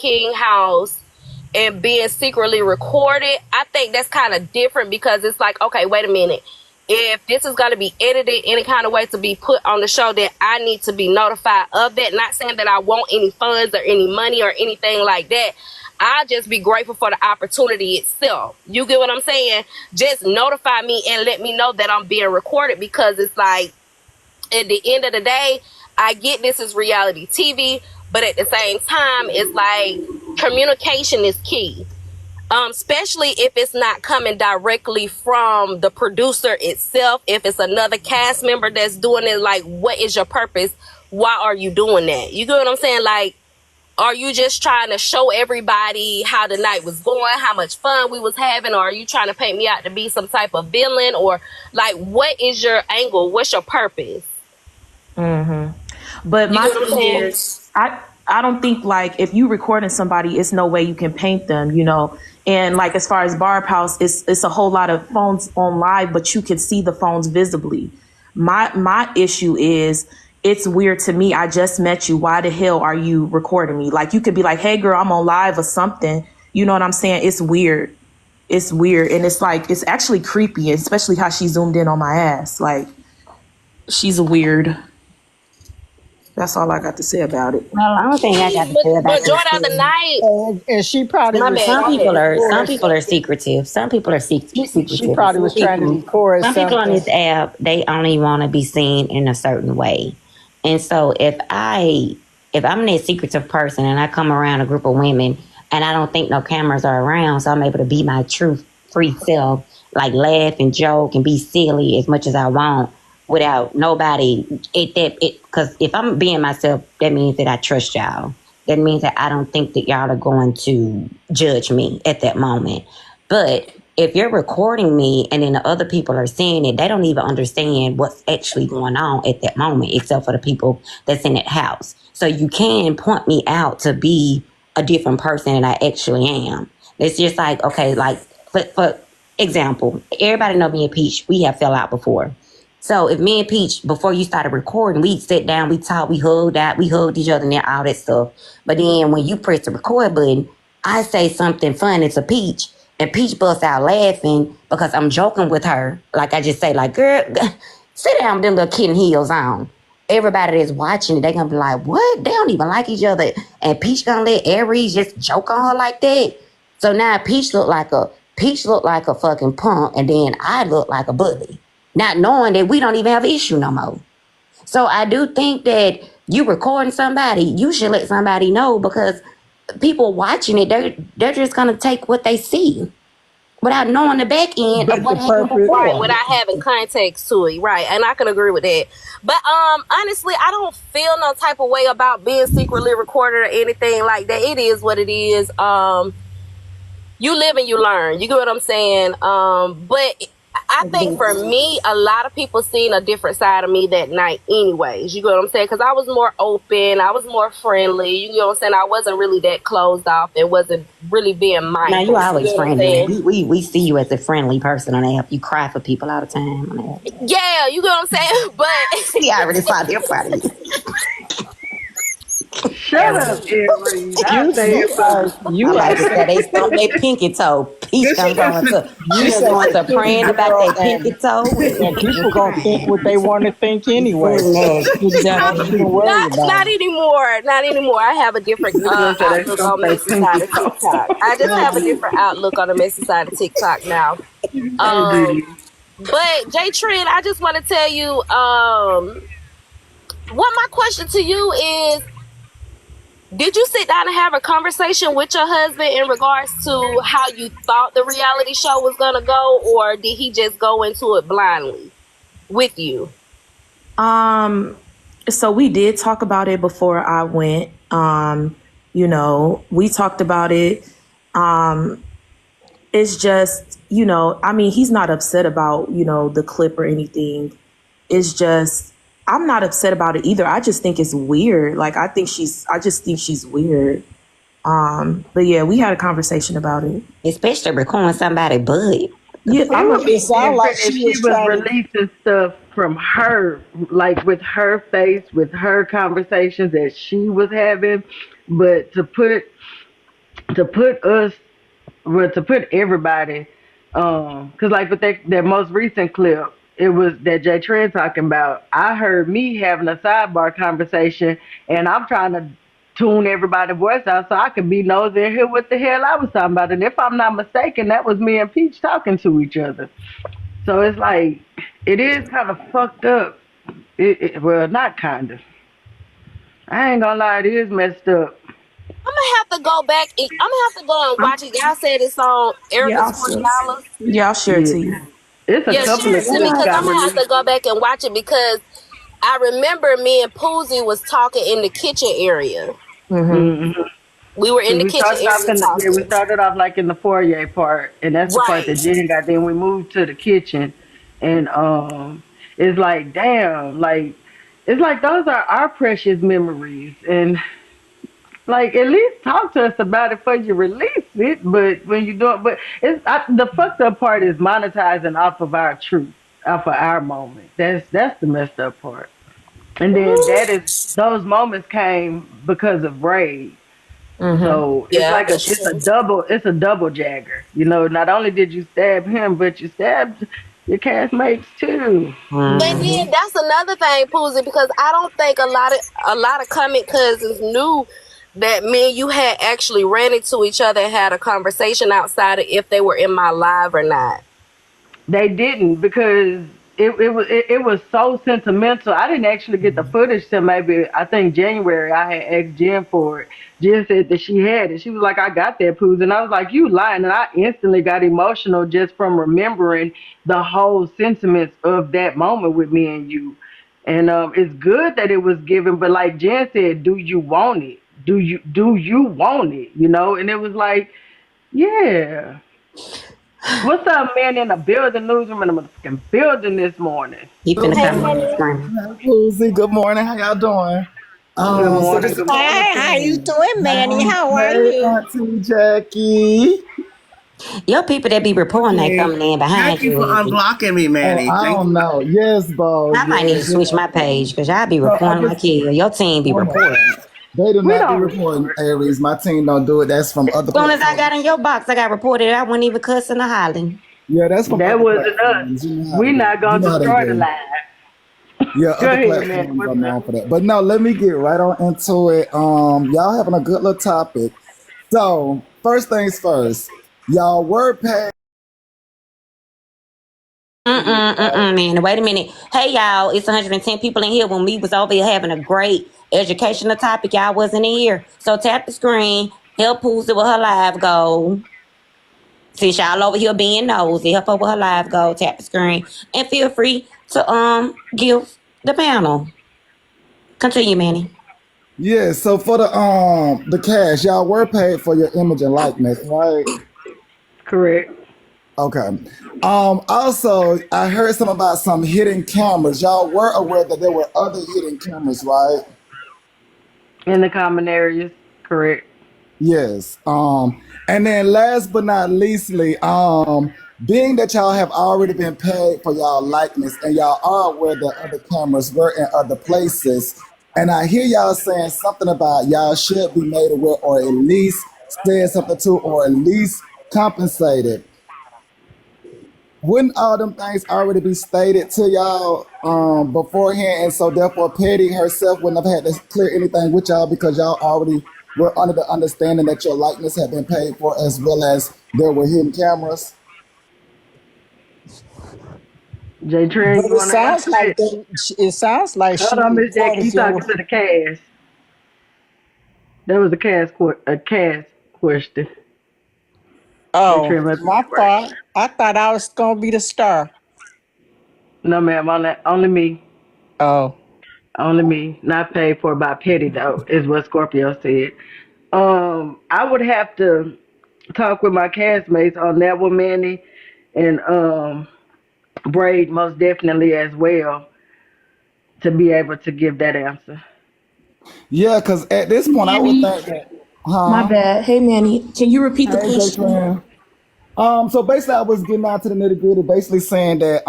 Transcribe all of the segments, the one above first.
King house and being secretly recorded, I think that's kind of different because it's like, okay, wait a minute. If this is going to be edited any kind of way to be put on the show, then I need to be notified of that. Not saying that I want any funds or any money or anything like that. I'll just be grateful for the opportunity itself. You get what I'm saying? Just notify me and let me know that I'm being recorded, because it's like, at the end of the day, I get this is reality TV, but at the same time, it's like communication is key. Especially if it's not coming directly from the producer itself. If it's another cast member that's doing it, like, what is your purpose? Why are you doing that? You get what I'm saying? Like, are you just trying to show everybody how the night was going, how much fun we was having, or are you trying to paint me out to be some type of villain? Or like, what is your angle? What's your purpose? But my thing is, I don't think, like, if you recording somebody, it's no way you can paint them, you know. And like, as far as Barb House, it's a whole lot of phones on live, but you can see the phones visibly. My issue is, it's weird to me. I just met you. Why the hell are you recording me? Like, you could be like, hey girl, I'm on live or something. You know what I'm saying? It's weird. It's weird. And it's like, it's actually creepy, especially how she zoomed in on my ass. Like, she's weird. That's all I got to say about it. Well, the only thing I got to say about But during the night, and she probably was, some people are secretive. Some people are secretive. She probably was trying to record some people on this app. They only want to be seen in a certain way. And so if I'm that secretive person and I come around a group of women and I don't think no cameras are around, so I'm able to be my true free self, like laugh and joke and be silly as much as I want, without nobody, because if I'm being myself, that means that I trust y'all. That means that I don't think that y'all are going to judge me at that moment. But if you're recording me and then the other people are seeing it, they don't even understand what's actually going on at that moment, except for the people that's in that house. So you can point me out to be a different person than I actually am. It's just like, okay, like, for example, everybody know me and Peach, we have fell out before. So if me and Peach, before you started recording, we sit down, we talk, we hugged each other and all that stuff. But then when you press the record button, I say something funny to Peach, and Peach busts out laughing because I'm joking with her. Like, I just say, like, girl, sit down with them little kitten heels on. Everybody that's watching it, they gonna be like, what? They don't even like each other. And Peach gonna let Aries just joke on her like that. So now Peach look like a fucking punk, and then I look like a bully. Not knowing that we don't even have an issue no more. So I do think that you recording somebody, you should let somebody know, because people watching it, they're just going to take what they see without knowing the back end of what happened before. Right, without having context to it. Right, and I can agree with that. But honestly, I don't feel no type of way about being secretly recorded or anything like that. It is what it is. You live and you learn. You get what I'm saying? But I think for me, a lot of people seen a different side of me that night anyways. You get what I'm saying? Because I was more open. I was more friendly. You get what I'm saying? I wasn't really that closed off. It wasn't really being mindful. Now, you always friendly. We see you as a friendly person on the app. You cry for people all the time on the app. Yeah, you get what I'm saying? But I already saw their party. Shut up, Aries. You like to say they stomp their pinky toe. Peace going to praying about their pinky toe. And people gonna think what they want to think anyway. Not anymore. Not anymore. I have a different outlook on the messy side of TikTok. I just have a different outlook on the messy side of TikTok now. But Jay Trent, I just want to tell you, what my question to you is, did you sit down and have a conversation with your husband in regards to how you thought the reality show was going to go, or did he just go into it blindly with you? So we did talk about it before I went. You know, we talked about it. It's just, you know, I mean, he's not upset about, you know, the clip or anything. It's just, I'm not upset about it either. I just think it's weird. Like, I just think she's weird. But yeah, we had a conversation about it. Especially recording somebody butt. Yeah, it sounded like she was releasing stuff from her, like with her face, with her conversations that she was having. But to put to put us, well, to put everybody, cause like with that most recent clip, it was that Jay Trent talking about. I heard me having a sidebar conversation, and I'm trying to tune everybody's voice out so I could be nosy and hear what the hell I was talking about. And if I'm not mistaken, that was me and Peach talking to each other. So it's like it is kind of fucked up. Well, not kind of. I ain't gonna lie, it is messed up. I'm gonna have to go back. I'm gonna have to go and watch it. Y'all said it's on Yeah, Erica's I'll share. $40. Yeah, I'll share it Yeah, to you. it's a Yeah, couple share of it to me clips because got I'm gonna have to released. go back and watch it because I remember me and Poozie was talking in the kitchen area. Mm-hmm. Mm-hmm. We were in Cause the we kitchen started off area in yeah, we talking. started off like in the foyer part, and that's the part that Right. Jen got. Then we moved to the kitchen, and it's like damn, like it's like those are our precious memories, and like at least talk to us about it before you release it. But when you do it, but the fucked up part is monetizing off of our truth, off of our moment. That's the messed up part. And then that is those moments came because of Braid. Mm-hmm. So it's Yeah, like that's true. it's a double jagger. You know, not only did you stab him, but you stabbed your castmates too. And Mm-hmm. then that's another thing, Poozie, because I don't think a lot of comment cousins knew that me and you had actually ran into each other and had a conversation outside of if they were in my live or not. They didn't because it was so sentimental. I didn't actually get the footage till maybe I think January. I had asked Jen for it. Jen said that she had it. She was like, "I got that, Poos," and I was like, "You lying?" And I instantly got emotional just from remembering the whole sentiments of that moment with me and you. And it's good that it was given, but like Jen said, do you want it? Do you want it? You know? And it was like, yeah. What's up, man? In the building, newsroom in the motherfucking building this morning. He Good finna Hey, come morning, in Manny. and scream. Poozie. Good morning. How y'all doing? Good So morning. just a Good couple of morning. Hey, how you things. doing, Manny? How are Hey, you? Auntie Jackie. Your people that be reporting they Okay. coming in behind Thank you you, for Easy. unblocking me, Oh, Manny. I Thank don't you. know. Yes, Bo. I might need to Yes. switch my page because y'all be So I reporting like just, hell. Your team be oh my reporting. God. They do We not be don't reporting report. Aries. My team don't do it. That's from other As soon as I got platforms. in your box, I got reported. I wasn't even cussing or hollering. Yeah, that's from That other wasn't us. platforms. You know how We to do. not You gonna know how they destroy the do. live. Yeah, Go other ahead, man. platforms What's are up? known for that. But no, let me get right on into it. Y'all having a good little topic. So, first things first, y'all WordPad. Man. Wait a minute. Hey, y'all. It's 110 people in here. When we was over here having a great educational topic, y'all wasn't in here. So tap the screen. Help Poozie with her live goal. Since y'all over here being nosy, help her with her live goal. Tap the screen. And feel free to give the panel. Continue, Manny. Yeah, so for the cash, y'all were paid for your image and likeness, right? Correct. Okay. Also, I heard something about some hidden cameras. Y'all were aware that there were other hidden cameras, right? In the common areas. Correct. Yes. And then last but not leastly, being that y'all have already been paid for y'all likeness and y'all are aware that other cameras were in other places, and I hear y'all saying something about y'all should be made aware or at least said something to or at least compensated. Wouldn't all them things already be stated to y'all beforehand, and so therefore Petty herself wouldn't have had to clear anything with y'all because y'all already were under the understanding that your likeness had been paid for as well as there were hidden cameras? Jay Trent, But you it wanna answer sounds like that? that. It sounds like Hold she on, Miss Jackie, reported you talking to your. the cast. That was a cast question. Jay Oh, Trent must be my at work. fault. I thought I was gonna be the star. No ma'am, only me. Oh, Only me. Not paid for by Petty though, is what Scorpio said. I would have to talk with my castmates on that one, Manny, and Braid most definitely as well to be able to give that answer. Yeah, because at this point I would Manny, think that, my huh? bad. Hey, Manny, can you repeat the Hey, J question? Tran. So basically, I was getting out to the nitty gritty, basically saying that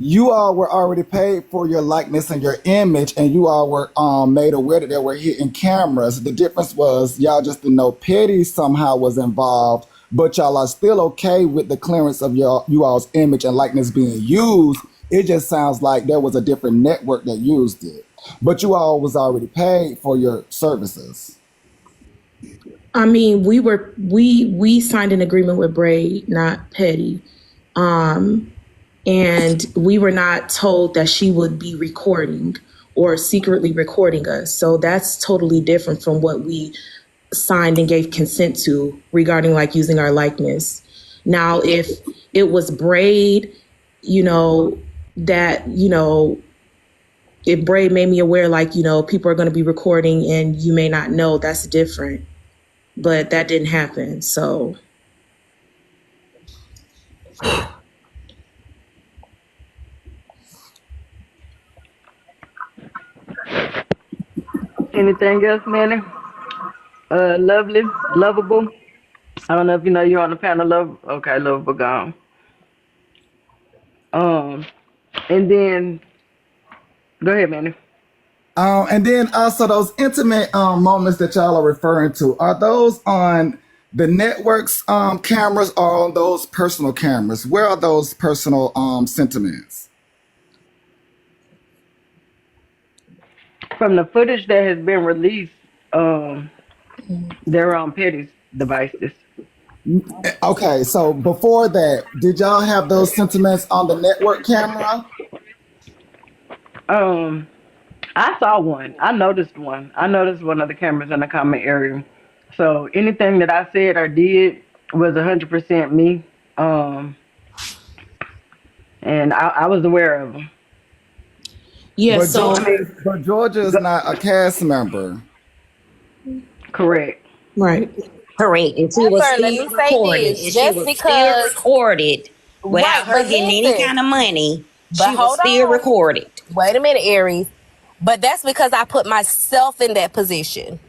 you all were already paid for your likeness and your image, and you all were made aware that there were hidden cameras. The difference was y'all just didn't know Petty somehow was involved, but y'all are still okay with the clearance of you all's image and likeness being used. It just sounds like there was a different network that used it, but you all was already paid for your services. I mean, we signed an agreement with Braid, not Petty. And we were not told that she would be recording or secretly recording us. So that's totally different from what we signed and gave consent to regarding like using our likeness. Now, if it was Braid, that, if Braid made me aware, like, people are going to be recording and you may not know, that's different. But that didn't happen. So. Anything else, Manny? Lovely, lovable. I don't know if you know you're on the panel. Lovable gone. And then go ahead, Manny. And then also those intimate moments that y'all are referring to, are those on the network's cameras or on those personal cameras? Where are those personal sentiments? From the footage that has been released, they're on Petty's devices. Okay, so before that, did y'all have those sentiments on the network camera? I saw one. I noticed one. I noticed one of the cameras in the comment area. So anything that I said or did was 100% me. And I was aware of them. Yeah, but Georgia is not a cast member. Correct. Right. Correct. And she was Let still me say recorded. this, And just she was because- still recorded without Right, her but getting listen. any kind of money. But She was hold still on. recorded. Wait a minute, Aries. But that's because I put myself in that position.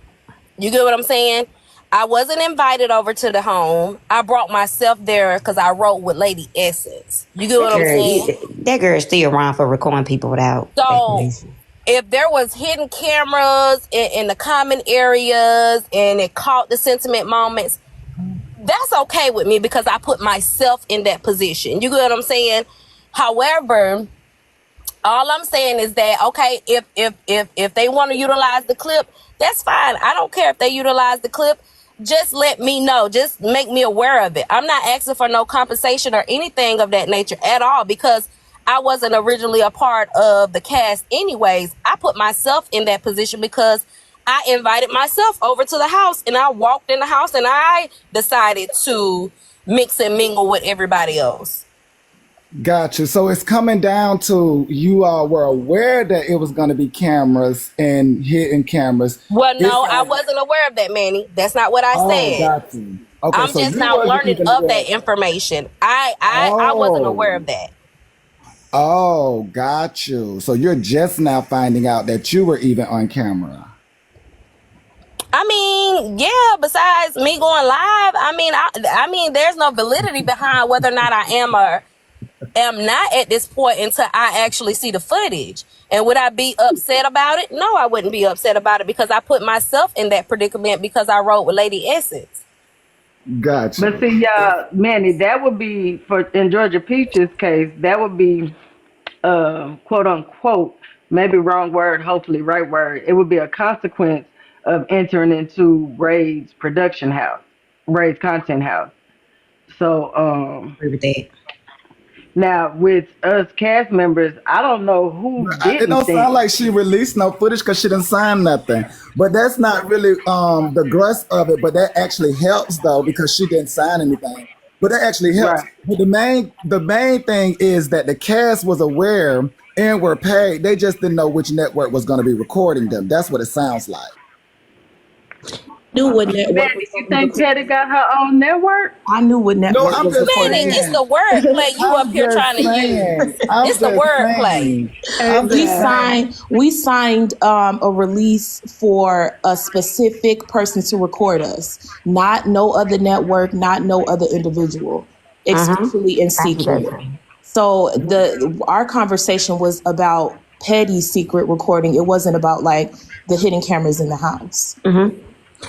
You get what I'm saying? I wasn't invited over to the home. I brought myself there because I wrote with Lady Essence. You get what I'm saying? That girl's still around for recording people without So if there was hidden cameras in the common areas and it caught the sentiment moments, that's okay with me because I put myself in that position. You get what I'm saying? However, all I'm saying is that, okay, if they want to utilize the clip, that's fine. I don't care if they utilize the clip. Just let me know. Just make me aware of it. I'm not asking for no compensation or anything of that nature at all because I wasn't originally a part of the cast anyways. I put myself in that position because I invited myself over to the house and I walked in the house and I decided to mix and mingle with everybody else. Gotcha. So it's coming down to you all were aware that it was going to be cameras and hidden cameras. Well, no, I wasn't aware of that, Manny. That's not what I said. Got you. Okay, I'm so just you now wasn't learning even of aware. that information. I wasn't aware of that. Oh, got you. So you're just now finding out that you were even on camera. I mean, yeah, besides me going live, I mean, there's no validity behind whether or not I am or am not at this point until I actually see the footage. And would I be upset about it? No, I wouldn't be upset about it because I put myself in that predicament because I wrote with Lady Essence. Gotcha. But see, Manny, that would be for in Georgia Peach's case. That would be, quote unquote, maybe wrong word, hopefully right word. It would be a consequence of entering into Ray's production house, Ray's content house. So, agree with that. now with us cast members, I don't know who didn't. It don't think. sound like she released no footage because she didn't sign nothing. But that's not really the thrust of it. But that actually helps though because she didn't sign anything. But that actually helps. Right. But the main thing is that the cast was aware and were paid. They just didn't know which network was going to be recording them. That's what it sounds like. Knew what network. Manny, you think Teddy got her own network? I knew what network I'm was just recording. Man, saying. it's the wordplay you up here trying to use. It's the wordplay. We signed a release for a specific person to record us, not no other network, not no other individual, exclusively in secret. So our conversation was about petty secret recording. It wasn't about like the hidden cameras in the house.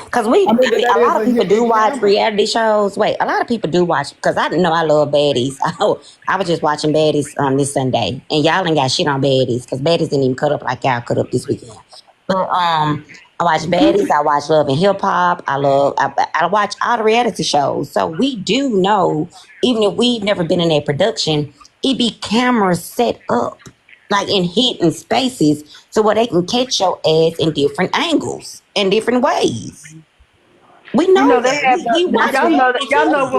Because I mean, a that lot is of a people do hidden watch camera. reality shows. Wait, a lot of people do watch because I know I love baddies. I was just watching baddies this Sunday, and y'all ain't got shit on baddies because baddies didn't even cut up like y'all cut up this weekend. But I watch baddies. I watch Love and Hip Hop. I watch all the reality shows. So we do know, even if we've never been in a production, it be cameras set up like in hidden spaces so where they can catch your ass in different angles in different ways. We You know know they that. have We watch y'all know that reality y'all know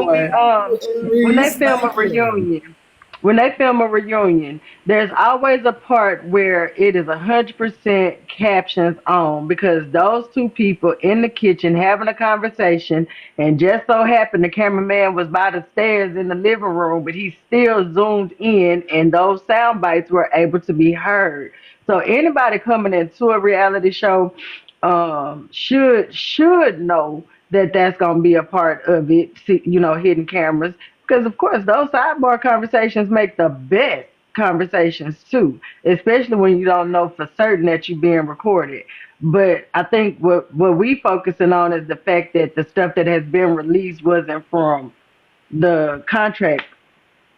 too. when they Aries, film a thank you. reunion. When they film a reunion, there's always a part where it is 100% captions on because those two people in the kitchen having a conversation, and just so happened the cameraman was by the stairs in the living room, but he still zoomed in, and those sound bites were able to be heard. So anybody coming into a reality show should know that that's going to be a part of it, hidden cameras. Because, of course, those sidebar conversations make the best conversations, too, especially when you don't know for certain that you're being recorded. But I think what we focusing on is the fact that the stuff that has been released wasn't from the contract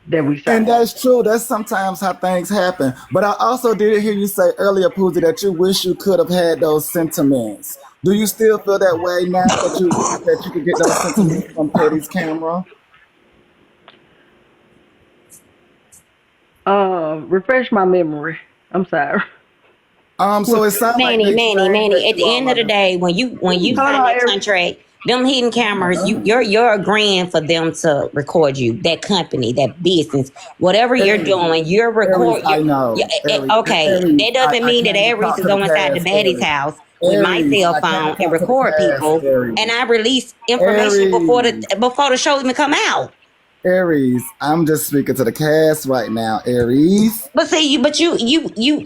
that we And signed. that's true. That's sometimes how things happen. But I also did hear you say earlier, Poozie, that you wish you could have had those sentiments. Do you still feel that way now that you wish that you could get those sentiments from Petty's camera? Refresh my memory. I'm sorry. So it sounds like the exchange Manny. that At you the all end of the are. day, when you Hold sign on, that Eric. contract, them hidden cameras, you're agreeing for them to record you. That company, that business, whatever you're Aries, doing, you're Aries, record. I know. Aries, Okay, Aries, that doesn't I mean that came to Aries talk is to the go inside the cast, baddie's Aries. house with my Aries, cell I came to phone and talk to the record cast, people, and Aries. I release information Aries. before the show even come out. Aries, I'm just speaking to the cast right now, Aries. But see, you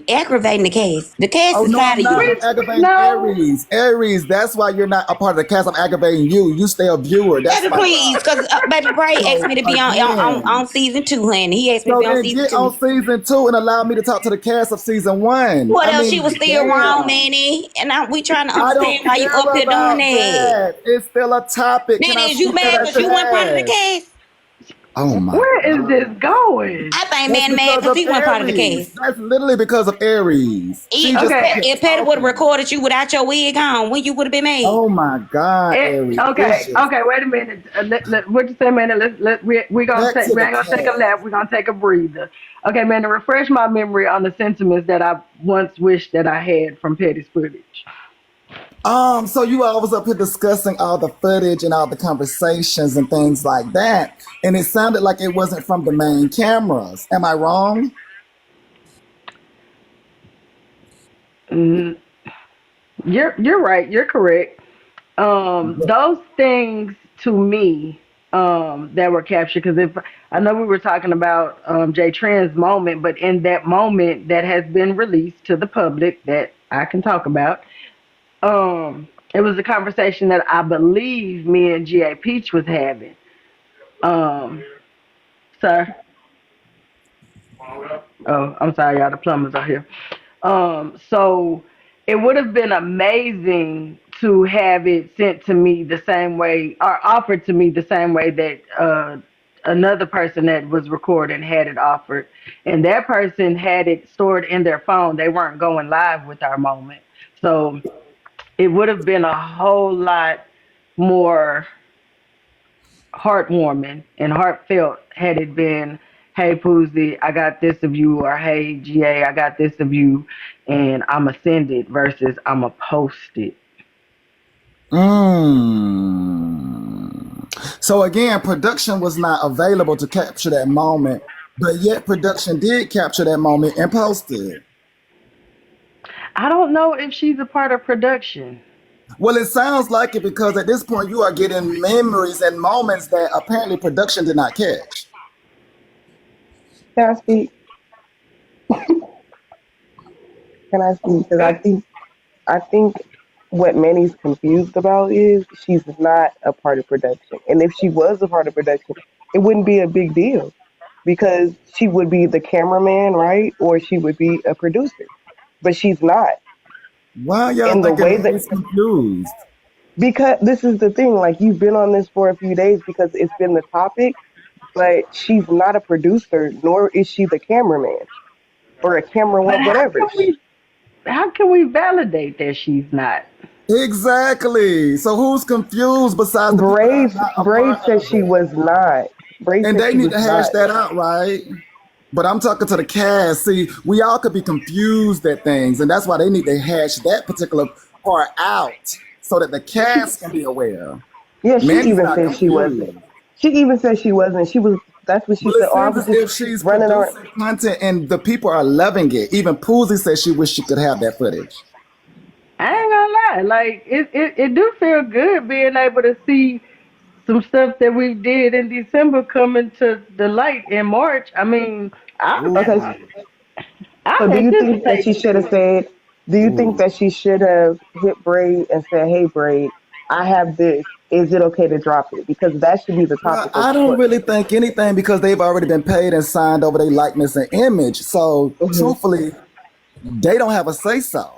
aggravating the case. The case Oh is no, tired I'm of not. you. I'm aggravating No. Aries. Aries, that's why you're not a part of the cast. I'm aggravating you. You stay a viewer. That's Baby, my please, problem. because Baby Bray asked So me to be again, on season 2, honey. He asked me to so be on then season get 2. on season 2 and allow me to talk to the cast of season 1. What I else? She was mean, still wrong, damn. Manny. And we trying to I don't understand why you care up here doing about that. that. It's still a topic. Can I Manny, is you speak to mad the because you weren't part of the cast? cast? Oh my Where is this god. going? I think That's man mad because because of he wasn't part of the Aries. cast. That's literally because of Aries. She just Okay. kept If Patty would have talking. recorded you without your wig on, when you would have been made. Oh my God, Aries. It's Okay, just wait a minute. What you say, man? We gonna back take. to We the ain't gonna take a cast. lap. We're gonna take a breather. Okay, man. To refresh my memory on the sentiments that I once wished that I had from Petty's footage. So you all was up here discussing all the footage and all the conversations and things like that, and it sounded like it wasn't from the main cameras. Am I wrong? Mm, you're right. You're correct. Those things to me that were captured, because if I know we were talking about Jay Trend's moment, but in that moment that has been released to the public that I can talk about, it was a conversation that I believe me and GA Peach was having. Um, sir. Oh, I'm sorry, y'all. The plumbers are here. So it would have been amazing to have it sent to me the same way, or offered to me the same way that another person that was recording had it offered, and that person had it stored in their phone. They weren't going live with our moment, so it would have been a whole lot more heartwarming and heartfelt had it been, hey Poozie, I got this of you, or hey GA, I got this of you, and I'ma send it versus I'ma post it. So again, production was not available to capture that moment, but yet production did capture that moment and posted. I don't know if she's a part of production. Well, it sounds like it because at this point you are getting memories and moments that apparently production did not catch. Can I speak? Can I speak? Because I think what Manny's confused about is she's not a part of production, and if she was a part of production, it wouldn't be a big deal. because she would be the cameraman, right? Or she would be a producer. But she's not. Why y'all In the thinking way that, Mary's confused? because this is the thing, like you've been on this for a few days because it's been the topic, but she's not a producer, nor is she the cameraman or a But camerawoman, whatever. how can we validate that she's not? Exactly. So who's confused besides the people that are Braid not a Braid part said of she it? was not. Braid And said they she need was to hash not. that out, right? But I'm talking to the cast. See, we all could be confused at things, and that's why they need to hash that particular part out so that the cast can be aware. Yeah, she Mandy's even not said she wasn't. confused. She even said she wasn't. She was. That's what she Well, said. it Oh, I seems was as just if she's running around. producing content and the people are loving it. Even Poozie says she wish she could have that footage. I ain't gonna lie, like it do feel good being able to see some stuff that we did in December coming to the light in March. I mean, Okay, so I'm do you think that she anticipating should have for it. said? Do you think Ooh. that she should have hit Braid and said, "Hey, Braid, I have this. Is it okay to drop it?" Because that should be the Well, topic of I don't what. really think anything because they've already been paid and signed over their likeness and image. So, Mhm. truthfully, they don't have a say so.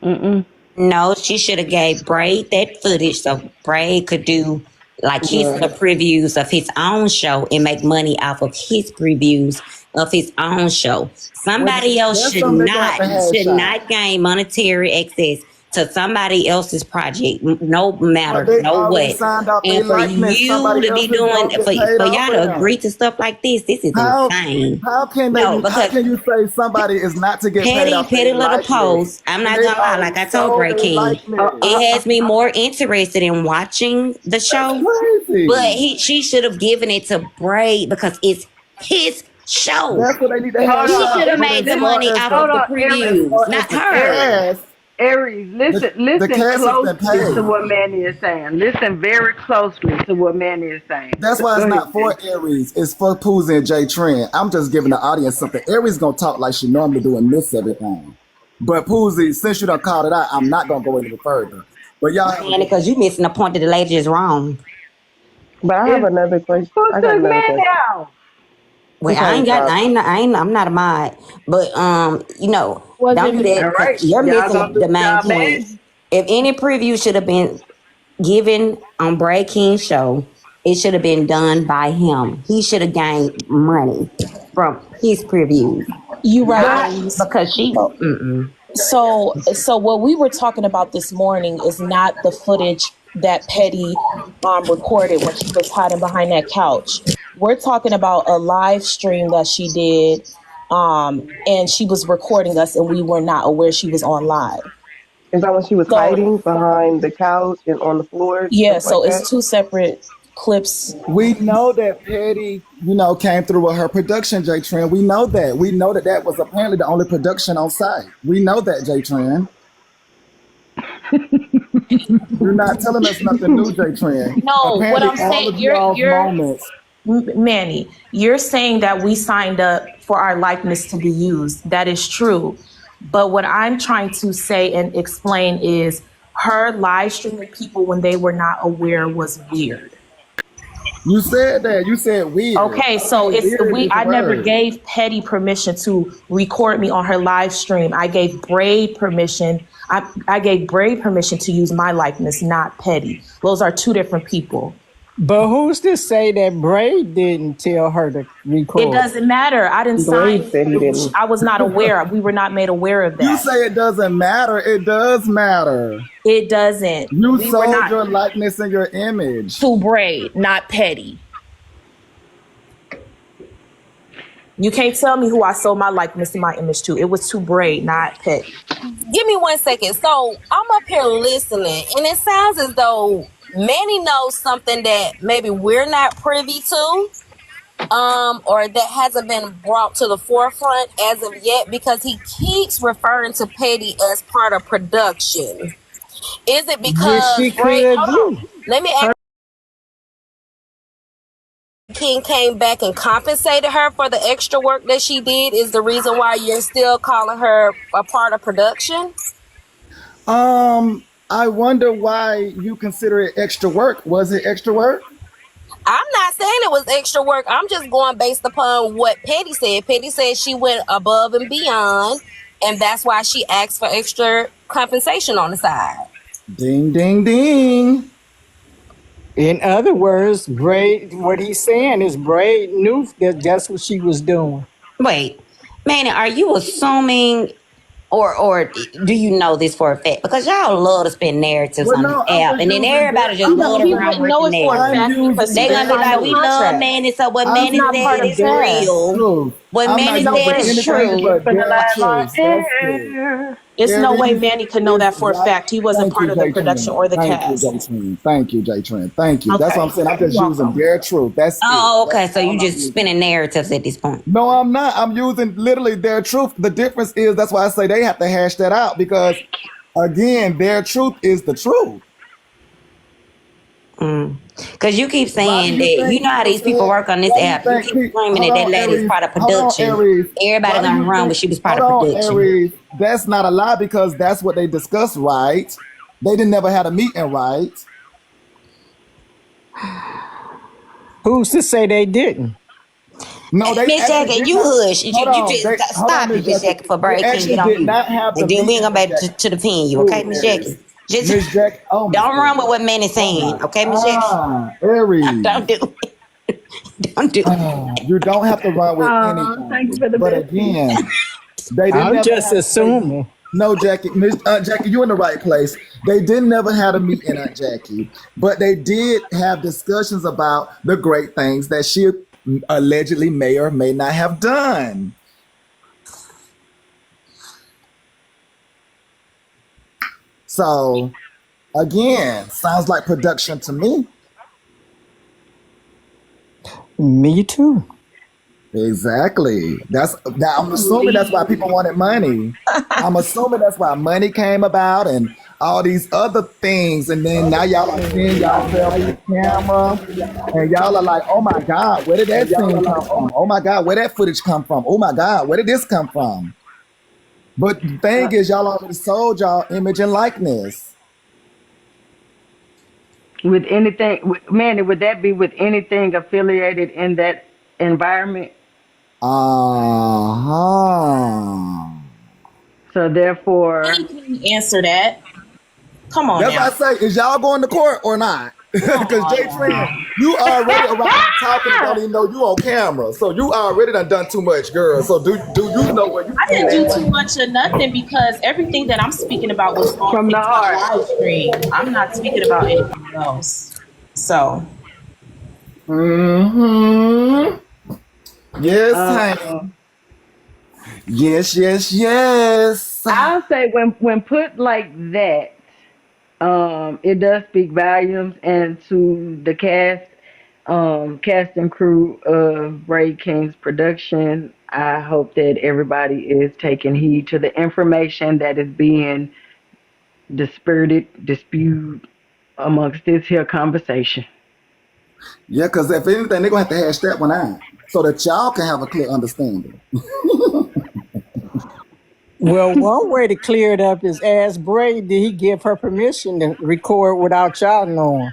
Mm-mm. No, she should have gave Braid that footage so Braid could do like his Yeah. little previews of his own show and make money off of his previews of his own show. Well, Somebody else that's something they're gonna have to hash should out. not gain monetary access to somebody else's project, no But matter, they no already what. signed off their And for likeness. you Somebody to be else is doing gonna get paid for off y'all of to agree them. to stuff like this is How insane. how can No, how because can you say somebody is not to get paid petty, off their petty little likeness posts. I'm when not they've gonna lie, already like I told sold Bray their King, likeness? it has me more interested in watching the That's show. But crazy. she should have given it to Bray because it's his show. That's what they need to Hold hash He on, should out. have But made as the listen, far money as off the hold of the on, as Aries, previews, far as not the her. cast, Aries, the listen cast has been closely to paid. what Manny is saying. Listen very closely to what Manny is saying. That's why Go it's ahead, not for Manny. Aries. It's for Poozie and Jay Trend. I'm just giving the audience something. Aries gonna talk like she normally do and miss everything. But Poozie, since you done called it out, I'm not gonna go any further. But y'all have a And good because you missing the point that the lady is wrong. But I have Is another question. who I got took another Manny question. out? He Well, probably dropped. I'm not a mod, but Was don't do it that All because right, you're y'all missing gonna do the what main y'all point. man? If any preview should have been given on Bray King's show, it should have been done by him. He should have gained money from his previews, you right, not But Aries? because she. So, so what we were talking about this morning is not the footage that Petty recorded when she was hiding behind that couch. We're talking about a live stream that she did, and she was recording us, and we were not aware she was on live. Is that when she was So hiding behind the couch and on the floor, yeah, stuff like so that? it's two separate clips. We know that Petty, came through with her production, J Trend. We know that. We know that that was apparently the only production on site. We know that, J Trend. You're not telling us nothing new, J Trend. No, what Apparently, I'm all saying, of y'all's you're moments. Manny, you're saying that we signed up for our likeness to be used. That is true. But what I'm trying to say and explain is her live streaming people when they were not aware was weird. You said that. You said weird. Okay, so Okay, it's weird we is the I never word. gave Petty permission to record me on her live stream. I gave Braid permission. I gave Braid permission to use my likeness, not Petty. Those are two different people. But who's to say that Bray didn't tell her to It record? doesn't matter. I didn't Braid sign. said he didn't. I was not aware. We were not made aware of You that. say it doesn't matter. It does matter. It doesn't. You We were sold not your likeness and your image. to Braid, not Petty. You can't tell me who I sold my likeness and my image to. It was to Braid, not Petty. Give me 1 second. So I'm up here listening, and it sounds as though Manny knows something that maybe we're not privy to, or that hasn't been brought to the forefront as of yet, because he keeps referring to Petty as part of production. Is it Yes, because she Bray? could Hold do. on. Let me ask. King came back and compensated her for the extra work that she did is the reason why you're still calling her a part of production? I wonder why you consider it extra work. Was it extra work? I'm not saying it was extra work. I'm just going based upon what Petty said. Petty said she went above and beyond, and that's why she asked for extra compensation on the side. Ding, ding, ding. In other words, Braid, what he's saying is Braid knew that that's what she was doing. Wait, Manny, are you assuming or do you know this for a fact? Because y'all love to spin narratives Well, on this no, I'm app, just and then using everybody their. just He, love to he run wouldn't with the know it for a narrative. I'm fact because he They using didn't gonna be their sign like, the we truth. love contract. Manny, so what I'm He's Manny not part said using of is their CAS. real. truth. What I'm not Manny No said using is way. anything true. but Keeping the their lights on truth. That's it. air. There's no way Aries Manny could know is that for a right. fact. He wasn't Thank part you, of the Jay production Trent. or the Thank you, cast. Jay Trent. Thank you, Jay Trent. Thank you. That's what I'm Okay. saying. I'm You're just using welcome. their truth. That's it. Oh, That's okay. So you all I'm just using. spinning narratives at this point. No, I'm not. I'm using literally their truth. The difference is that's why I say they have to hash that out because, again, their truth is the truth. Because you keep Why do saying you that you think know how people these people said? work on this Why do you app. You think? keep screaming Hold that that on, lady's Aries. part of Hold on, production. Aries. Everybody Why do gonna you run, think? but she was part Hold of on, production. Aries. That's not a lie because that's what they discussed, right? They didn't never had a meeting, right? Who's to say they didn't? No, they Miss actually Jackie, did you not. hush. Hold You on, just hold on, stop Miss it, Miss Jackie. Jackie, for They Bird King actually get on did mute. not have the And then we ain't meeting, gonna Miss be able Jackie. to defend you, okay, Ooh, Miss Aries. Jackie? Just Miss Jackie. Oh my don't run with God. what man is Oh my. saying, okay, Miss Jackie? Aries. Don't do it. Don't do it. You don't have to run with Thank you anything. for the But bestie. again, they didn't I'm never just have. They, assuming. no, Jackie, Miss Jackie, you in the right place. They didn't never had a meeting, Aunt Jackie, but they did have discussions about the great things that she allegedly may or may not have done. So again, sounds like production to me. Me too. Exactly. That's now I'm assuming that's why Please. people wanted money. I'm assuming that's why money came about and all these other things. And then now y'all are seeing yourself in the camera and y'all are like, oh my God, where did that scene come from? Oh my God, where that footage come from? Oh my God, where did this come from? But the thing is, y'all already sold y'all image and likeness. With anything, Manny, would that be with anything affiliated in that environment? Uh-huh. So therefore, He can answer that. Come on That's why I now. say, is y'all going to court or not? Come Because Jay on Trend, now. you already around here talking and don't even know you on camera. So you already done too much, girl. So do you know where you I didn't stand? do too much of nothing because everything that I'm speaking about was on from the TikTok heart. live stream. I'm not speaking about anything else. So Mm-hmm. Yes, honey. Um, Yes, yes, yes. I'll say when put like that, it does speak volumes, and to the cast and crew of Ray King's production, I hope that everybody is taking heed to the information that is being disputed amongst this here conversation. Yeah, because if anything, they're gonna have to hash that one out so that y'all can have a clear understanding. Well, one way to clear it up is ask Bray, did he give her permission to record without y'all knowing?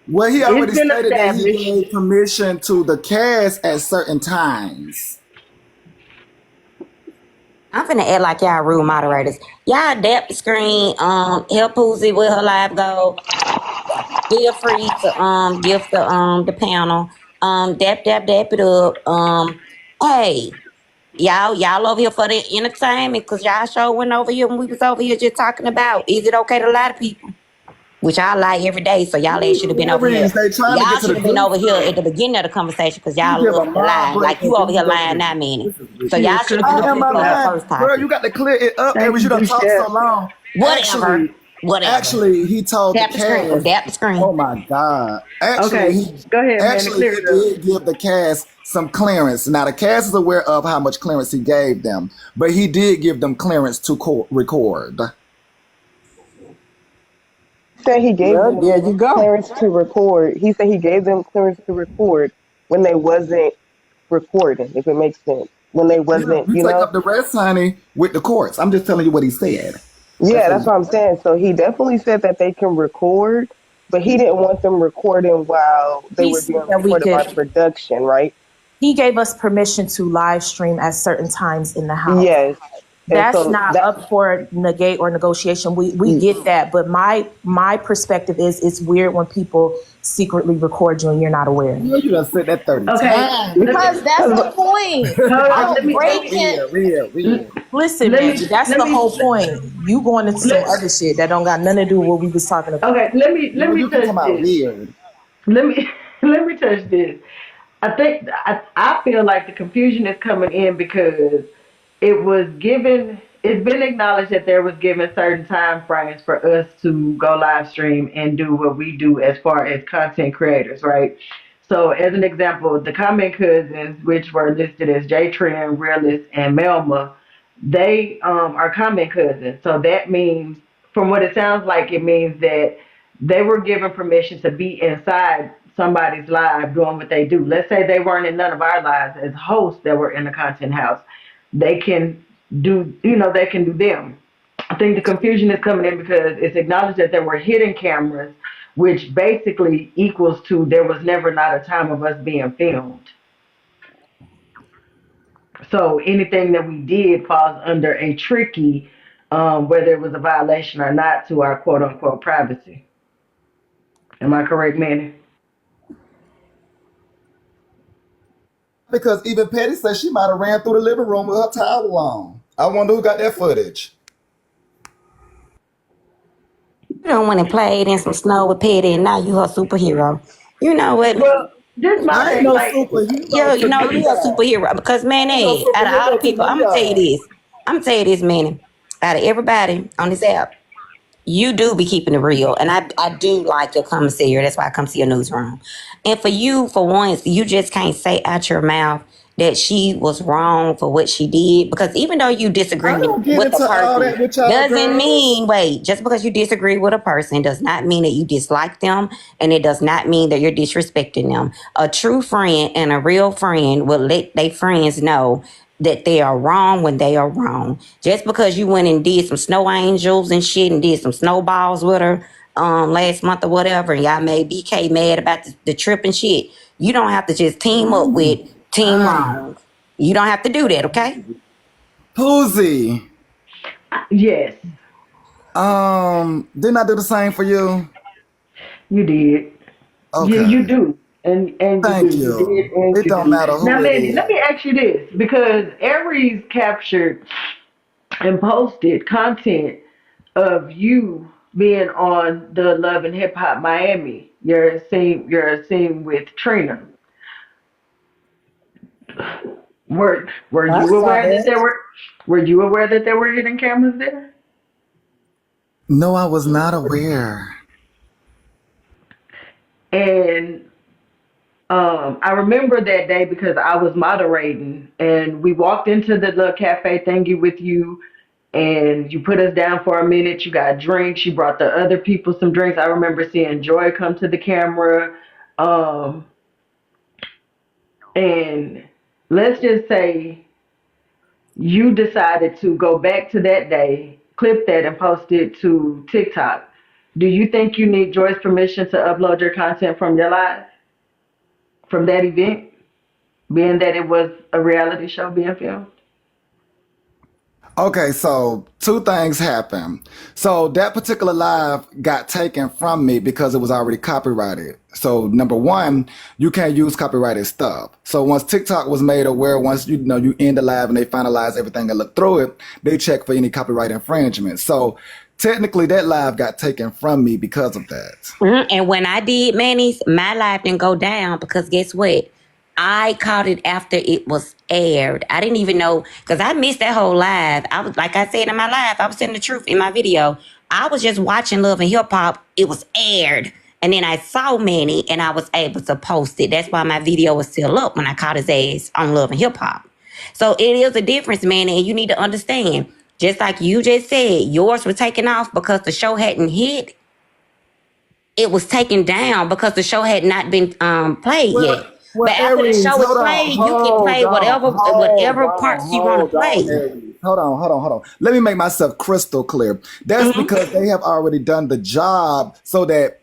Well, he It's already been stated that he established. gave permission to the cast at certain times. I'm finna act like y'all rude moderators. Y'all dap the screen, help Poozie with her live goal. Feel free to give the panel. Dap it up. Hey, y'all over here for the entertainment because y'all show went over here when we was over here just talking about is it okay to lie to people? Which I lie every day, so y'all should have been over here. Aries, they trying to Y'all get to should the have been good over here stuff. at the beginning of the conversation because You y'all give a love to mind lie. break Like and you over then here you go to lying the now, minute. this is So She y'all is should have I been over cooking. am here my for the line. first Girl, topic. you got to clear it up, Thank Aries. you, You done Big talked Chef. so long. Whatever. Whatever. Actually, he told the Tap the screen. cast, Tap the screen. oh my God. Okay, go ahead, man, and Actually clear he it up. did give the cast some clearance. Now the cast is aware of how much clearance he gave them, but he did give them clearance to record. Said he gave Well, them there you go. clearance to record. He said he gave them clearance to record when they wasn't recording, if it makes sense. When they Yeah, wasn't, you take up the rest, honey, with the courts. I'm just telling you what he said. That's Yeah, what that's he what I'm saying. So he definitely said that they can record. But he didn't want them recording while they He were said being that we recorded by could. the production, right? He gave us permission to live stream at certain times in the house. Yes. And That's so not that up for negate or negotiation. We get that, but my perspective is it's weird when people secretly record you and you're not aware. You done said that 30 Okay, times. Because that's the because point. hold I on. don't break it. Real. Listen, Let me Mandy, that's let the me whole point. You going into some let, other shit that don't got nothing to do with what we was talking about. okay. Let No, me you keep talking touch about this. weird. Let me let me touch this. I feel like the confusion is coming in because it's been acknowledged that there was given certain time frames for us to go live stream and do what we do as far as content creators, right? So as an example, the comment cousins, which were listed as J Trend, Realist, and Melma, they are comment cousins. So that means, from what it sounds like, it means that they were given permission to be inside somebody's live doing what they do. Let's say they weren't in none of our lives as hosts that were in the content house. They can they can do them. I think the confusion is coming in because it's acknowledged that there were hidden cameras, which basically equals to there was never not a time of us being filmed. So anything that we did falls under a tricky, whether it was a violation or not, to our quote unquote privacy. Am I correct, Manny? Because even Petty said she might have ran through the living room with her towel on. I wonder who got that footage. You don't want to play in some snow with Petty, and now you her superhero. You know what? Well, this my I ain't thing. no Like, superhero to You me a now. superhero because man, I ain't no hey, out of all the superhero to people, none I'm of gonna tell you y'all. this. I'm gonna tell you this, man. Out of everybody on this app, you do be keeping it real, and I do like your commissary. That's why I come to your newsroom. And for you, for once, you just can't say out your mouth that she was wrong for what she did, because even though you disagree I with don't get with the into all person that with y'all doesn't girls. mean, wait, just because you disagree with a person does not mean that you dislike them, and it does not mean that you're disrespecting them. A true friend and a real friend will let their friends know that they are wrong when they are wrong. Just because you went and did some snow angels and shit and did some snowballs with her last month or whatever, and y'all made BK mad about the trip and shit, you don't have to just team up with Team Dang. Wrong. You don't have to do that, okay? Poozie, yes, didn't I do the same for you? you did. You Okay. do. And you do. Thank You did you. and It you don't do. matter Now, who it Mandy, is. let me ask you this, because Aries captured and posted content of you being on the Love and Hip Hop Miami. Your scene with Trina. Were I you saw aware that that. there were hidden cameras there? No, I was not aware. And I remember that day because I was moderating and we walked into the little cafe thingy with you, and you put us down for a minute. You got drinks. You brought the other people some drinks. I remember seeing Joy come to the camera. Um, and let's just say you decided to go back to that day, clip that, and post it to TikTok. Do you think you need Joy's permission to upload your content from your live, from that event, being that it was a reality show being filmed? Okay, so two things happened. So that particular live got taken from me because it was already copyrighted. So number one, you can't use copyrighted stuff. So once TikTok was made aware, once you end the live and they finalize everything and look through it, they check for any copyright infringement. So technically that live got taken from me because of that. Mhm. And when I did Manny's, my life didn't go down because guess what? I caught it after it was aired. I didn't even know because I missed that whole live. I was, like I said in my live, I was telling the truth in my video. I was just watching Love and Hip Hop. It was aired. And then I saw Manny and I was able to post it. That's why my video was still up when I caught his ass on Love and Hip Hop. So it is a difference, Manny, and you need to understand. Just like you just said, yours was taken off because the show hadn't hit. It was taken down because the show had not been played yet. But Well, after the Aries, show is hold on, played, you can play whatever parts you want to play. Aries. Hold on. Let me make myself crystal clear. That's because they have already done the job so that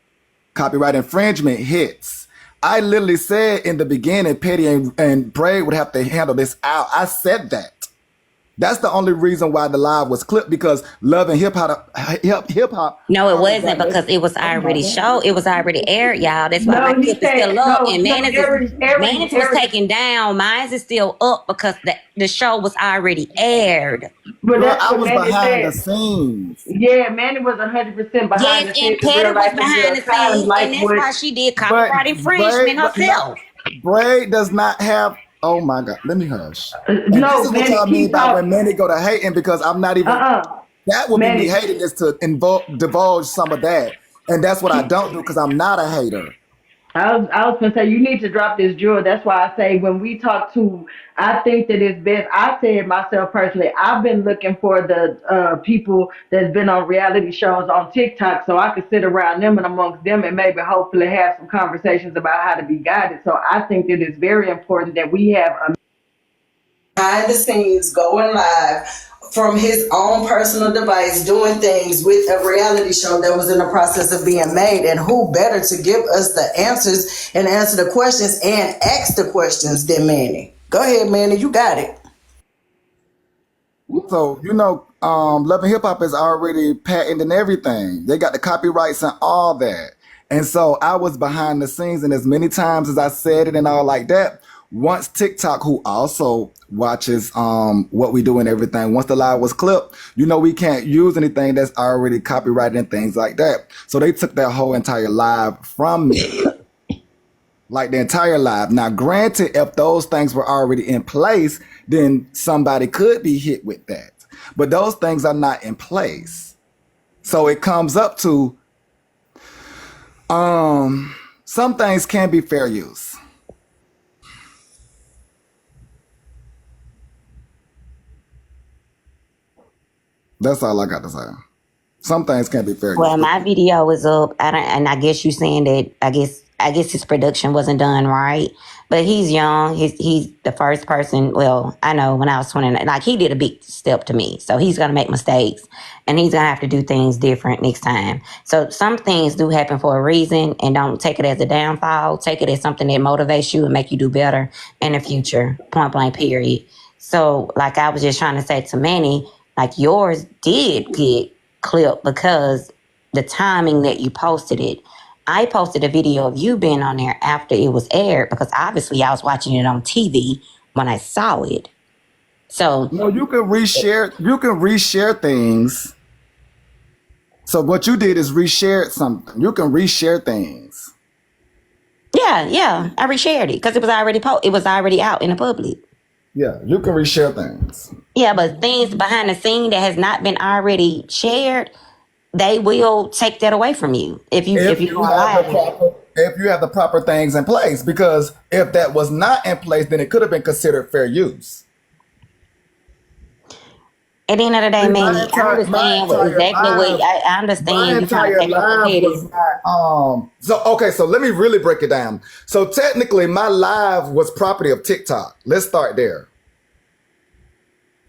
copyright infringement hits. I literally said in the beginning, Petty and Braid would have to handle this out. I said that. That's the only reason why the live was clipped, because Love and Hip Hop, No, it wasn't, because it was already show. It was already aired, y'all. That's why my No, he clip is said still up. no. And No, Manus was taken down. Mine is still up because the show was already aired. But Girl, that's I what was Manny behind the said. scenes. Yeah, Manny was 100% behind Yes, the and scenes in Petty real was life in behind real the time, scenes, like and that's what. why she did But copyright infringement herself. Braid does not have. Oh my God, let me hush. And this No, is what Manny, y'all mean keep by when talking. Manny go to hating, because I'm not even. That would be me Manny, hating, is to divulge some of that, and that's what I don't do, because I'm not a hater. I was gonna say you need to drop this jewel. That's why I say when we talk to, I think that it's best. I said myself personally, I've been looking for the people that's been on reality shows on TikTok, so I could sit around them and amongst them and maybe hopefully have some conversations about how to be guided. So I think that it's very important that we have a behind the scenes going live from his own personal device doing things with a reality show that was in the process of being made. And who better to give us the answers and answer the questions and ask the questions than Manny? Go ahead, Manny, you got it. So Love and Hip Hop is already patented everything. They got the copyrights and all that. And so I was behind the scenes, and as many times as I said it and all like that, once TikTok, who also watches what we do and everything, once the live was clipped, we can't use anything that's already copyrighted and things like that. So they took that whole entire live from me. Like the entire live. Now, granted, if those things were already in place, then somebody could be hit with that. But those things are not in place. So it comes up to some things can be fair use. That's all I got to say. Some things can be fair use. Well, my video was up, and I guess you saying that I guess his production wasn't done right. But he's young. He's the first person. Well, I know when I was 29, like he did a big step to me. So he's gonna make mistakes, and he's gonna have to do things different next time. So some things do happen for a reason, and don't take it as a downfall. Take it as something that motivates you and make you do better in the future. Point blank. Period. So, like I was just trying to say to Manny, like yours did get clip because the timing that you posted it. I posted a video of you being on there after it was aired because obviously I was watching it on TV when I saw it. So no, you can reshare. You can reshare things. So what you did is reshare something. You can reshare things. yeah, I reshared it because it was already it was already out in the public. Yeah, you can reshare things. Yeah, but things behind the scene that has not been already shared, they will take that away from you if you If you have the proper things in place, because if that was not in place, then it could have been considered fair use. At the end of the day, man, I understand exactly what I understand. You trying to take up the So let me really break it down. So technically, my live was property of TikTok. Let's start there.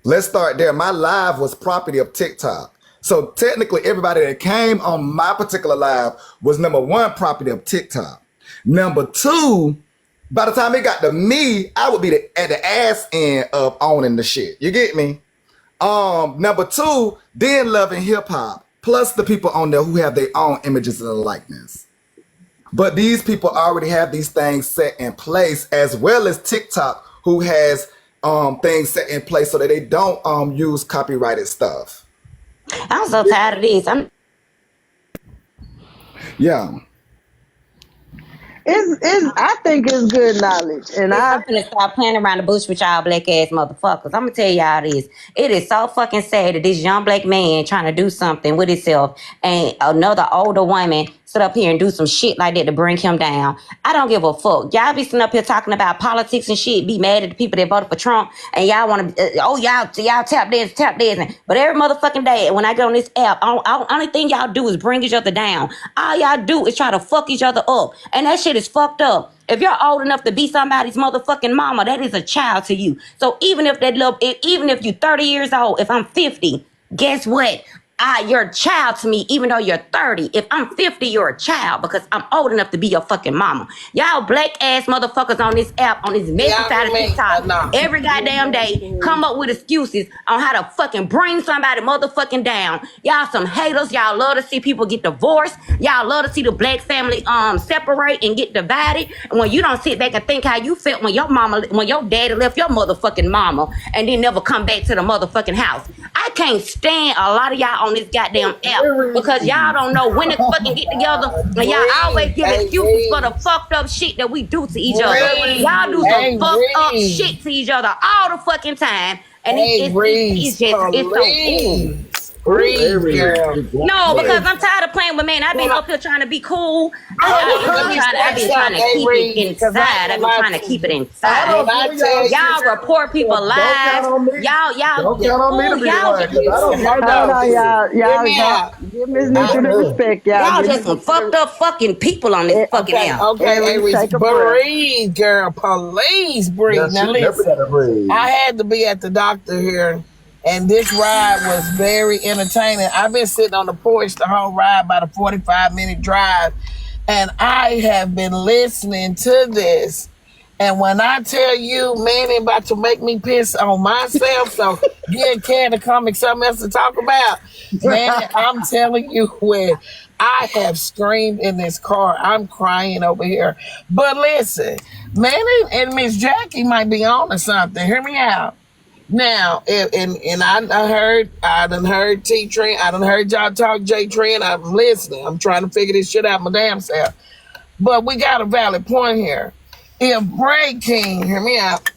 My live was property of TikTok. So technically, everybody that came on my particular live was, number one, property of TikTok. Number two, by the time it got to me, I would be at the ass end of owning the shit. You get me? Number two, then Love and Hip Hop, plus the people on there who have their own images and likeness. But these people already have these things set in place, as well as TikTok, who has things set in place so that they don't use copyrighted stuff. I'm so tired of this. Yeah. I think it's good knowledge, and I'm gonna stop playing around the bush with y'all black ass motherfuckers. I'm gonna tell y'all this. It is so fucking sad that this young black man trying to do something with himself and another older woman sit up here and do some shit like that to bring him down. I don't give a fuck. Y'all be sitting up here talking about politics and shit, be mad at the people that voted for Trump, and y'all want to, y'all tap dancing. But every motherfucking day when I get on this app, only thing y'all do is bring each other down. All y'all do is try to fuck each other up. And that shit is fucked up. If you're old enough to be somebody's motherfucking mama, that is a child to you. So even if you're 30 years old, if I'm 50, guess what? you're a child to me, even though you're 30. If I'm 50, you're a child because I'm old enough to be your fucking mama. Y'all black ass motherfuckers on this app, on this messy side of TikTok, every goddamn day come up with excuses on how to fucking bring somebody motherfucking down. Y'all some haters. Y'all love to see people get divorced. Y'all love to see the black family separate and get divided. And when you don't sit back and think how you felt when your daddy left your motherfucking mama and then never come back to the motherfucking house. I can't stand a lot of y'all on this goddamn app because y'all don't know when to fucking get together and y'all always give excuses for the fucked up shit that we do to each other. Y'all do some fucked up shit to each other all the fucking time. And it's so no, because I'm tired of playing with men. I've been up here trying to be cool. I've been trying to keep it inside. I've been trying to keep it inside. Y'all report people live. Y'all. Don't count on me to be lying. Y'all, give Miss Nietzsche the respect, y'all. Y'all just some fucked up fucking people on this fucking app. Okay, breathe, girl. Please breathe. Now listen, I had to be at the doctor here. And this ride was very entertaining. I've been sitting on the porch the whole ride, about a 45-minute drive. And I have been listening to this. And when I tell you, man, it's about to make me piss on myself. So get Ken to come and something else to talk about. Man, I'm telling you, when I have screamed in this car, I'm crying over here. But listen, man, and Miss Jackie might be on to something. Hear me out. Now, and I done heard T Trend, I done heard y'all talk J Trend. I'm listening. I'm trying to figure this shit out my damn self. But we got a valid point here. If Bray King, hear me out,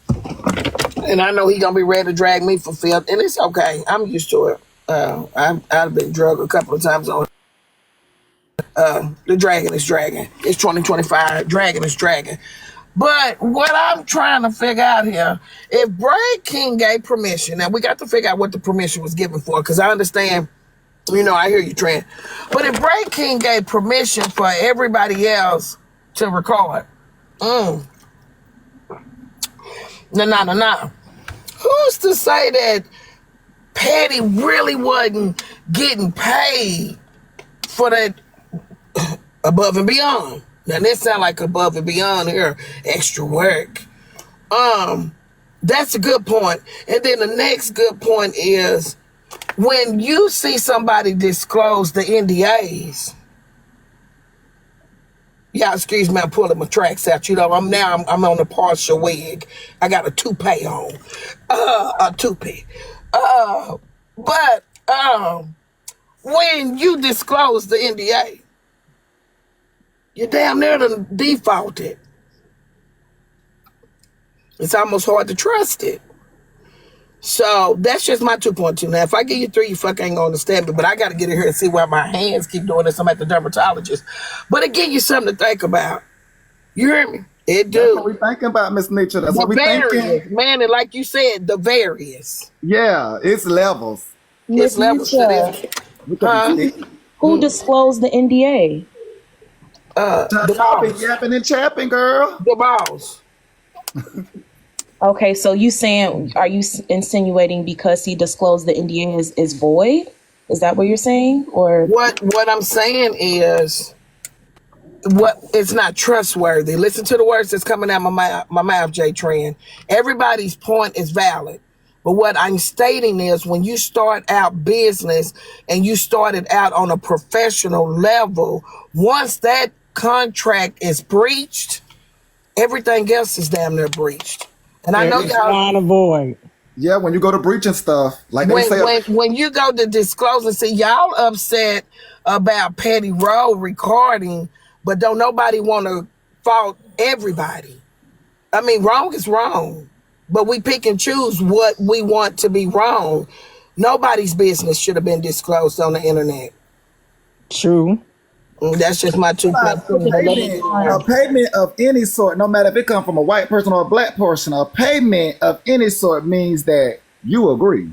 and I know he gonna be ready to drag me for filth, and it's okay. I'm used to it. I've been drugged a couple of times on. The dragon is dragging. It's 2025. Dragon is dragging. But what I'm trying to figure out here, if Bray King gave permission, now we got to figure out what the permission was given for, because I understand, I hear you, Trent. But if Bray King gave permission for everybody else to record, no. Who's to say that Patty really wasn't getting paid for that above and beyond? Now, this sound like above and beyond here, extra work. That's a good point. And then the next good point is when you see somebody disclose the NDAs. Yeah, excuse me, I'm pulling my tracks out. I'm on a partial wig. I got a toupee on. A toupee. But when you disclose the NDA, you're damn near done defaulted. It's almost hard to trust it. So that's just my 2.2. Now, if I give you 3, you fuck ain't gonna understand me, but I gotta get in here and see why my hands keep doing this. I'm at the dermatologist. But it gives you something to think about. You hear me? It do. That's what we thinking about, Miss Nietzsche. That's what we thinking. Man, and like you said, the various. Yeah, it's levels. It's levels to this. Who disclosed the NDA? The balls. Yapping and chapping, girl. The balls. Okay, so are you insinuating because he disclosed the NDA is void? Is that what you're saying? Or what I'm saying is it's not trustworthy. Listen to the words that's coming out my mouth, J Trend. Everybody's point is valid. But what I'm stating is when you start out business and you started out on a professional level, once that contract is breached, everything else is damn near breached. And I know y'all avoid. Yeah, when you go to breaching stuff, like they say, when you go to disclosing, see, y'all upset about Patty Rowe recording, but don't nobody want to fault everybody. I mean, wrong is wrong, but we pick and choose what we want to be wrong. Nobody's business should have been disclosed on the internet. True. That's just my 2 cents. A payment of any sort, no matter if it comes from a white person or a black person, a payment of any sort means that you agree.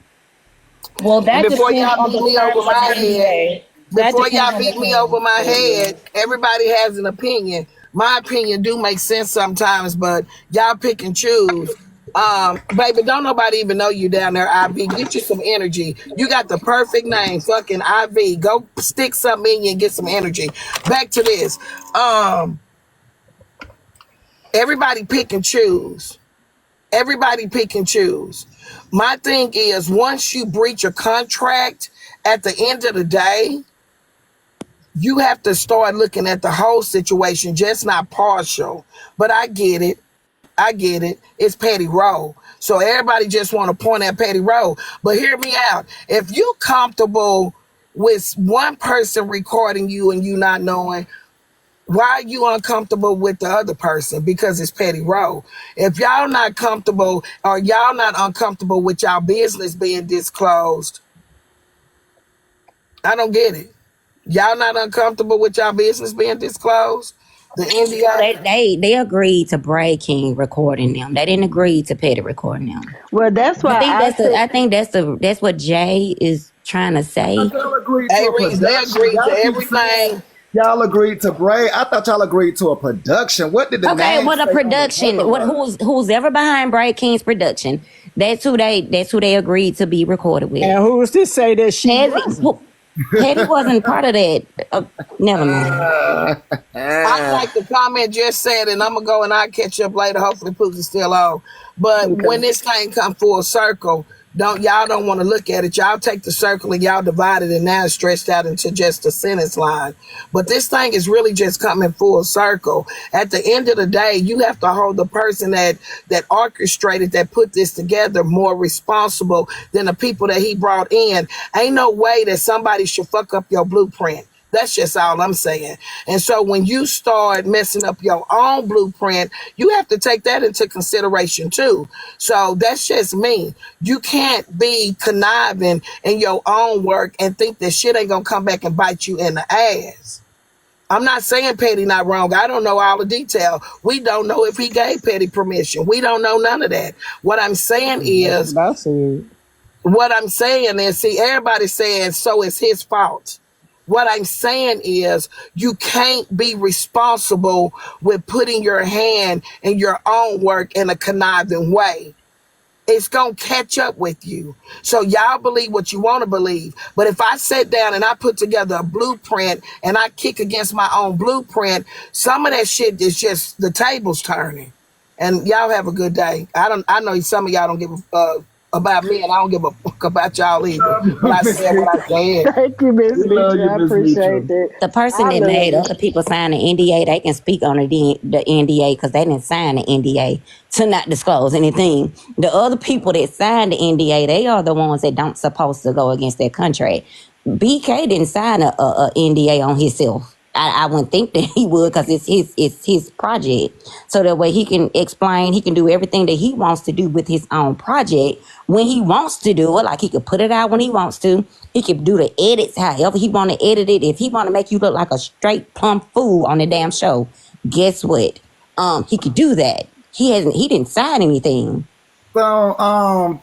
Well, that before depends y'all on beat the me over my head, That before y'all depends on beat the me over my head, everybody has an opinion. My opinion do make sense sometimes, but y'all pick and choose Baby, don't nobody even know you down there, IV. Get you some energy. You got the perfect name, fucking IV. Go stick something in you and get some energy. Back to this. Everybody pick and choose. Everybody pick and choose. My thing is, once you breach a contract, at the end of the day, you have to start looking at the whole situation, just not partial. But I get it. I get it. It's Petty Row. So everybody just want to point at Petty Row. But hear me out. If you comfortable with one person recording you and you not knowing, why are you uncomfortable with the other person? Because it's Petty Row. If y'all not comfortable or y'all not uncomfortable with y'all business being disclosed, I don't get it. Y'all not uncomfortable with y'all business being disclosed? The NDA? They agreed to Brad King recording them. They didn't agree to Petty recording them. Well, that's why I think that's what Jay is trying to say. Y'all agreed to a production. They agreed to everything. Y'all agreed to Bray. I thought y'all agreed to a production. What did the name what a production? Who's ever behind Brad King's production? That's who they agreed to be recorded with. And who's to say that she wasn't? Petty wasn't part of that. Never mind. I like the comment just said, and I'm gonna go and I'll catch up later. Hopefully, Poozie's still on. But when this thing come full circle, y'all don't want to look at it. Y'all take the circle and y'all divide it, and now it's stretched out into just a sentence line. But this thing is really just coming full circle. At the end of the day, you have to hold the person that orchestrated, that put this together, more responsible than the people that he brought in. Ain't no way that somebody should fuck up your blueprint. That's just all I'm saying. And so when you start messing up your own blueprint, you have to take that into consideration too. So that's just me. You can't be conniving in your own work and think that shit ain't gonna come back and bite you in the ass. I'm not saying Petty not wrong. I don't know all the detail. We don't know if he gave Petty permission. We don't know none of that. What I'm saying is, see, everybody's saying so it's his fault. What I'm saying is you can't be responsible with putting your hand in your own work in a conniving way. It's going to catch up with you. So y'all believe what you want to believe. But if I sit down and I put together a blueprint and I kick against my own blueprint, some of that shit is just the tables turning. And y'all have a good day. I know some of y'all don't give a about me, and I don't give a fuck about y'all either. But I said what I said. Thank you, Miss Mitra. I appreciate that. The person that made other people sign the NDA, they can speak on the NDA because they didn't sign the NDA to not disclose anything. The other people that signed the NDA, they are the ones that don't supposed to go against their contract. BK didn't sign a NDA on himself. I wouldn't think that he would because it's his project. So that way he can explain, he can do everything that he wants to do with his own project when he wants to do it. Like he could put it out when he wants to. He could do the edits however he want to edit it. If he want to make you look like a straight plumb fool on the damn show, guess what? He could do that. He didn't sign anything. So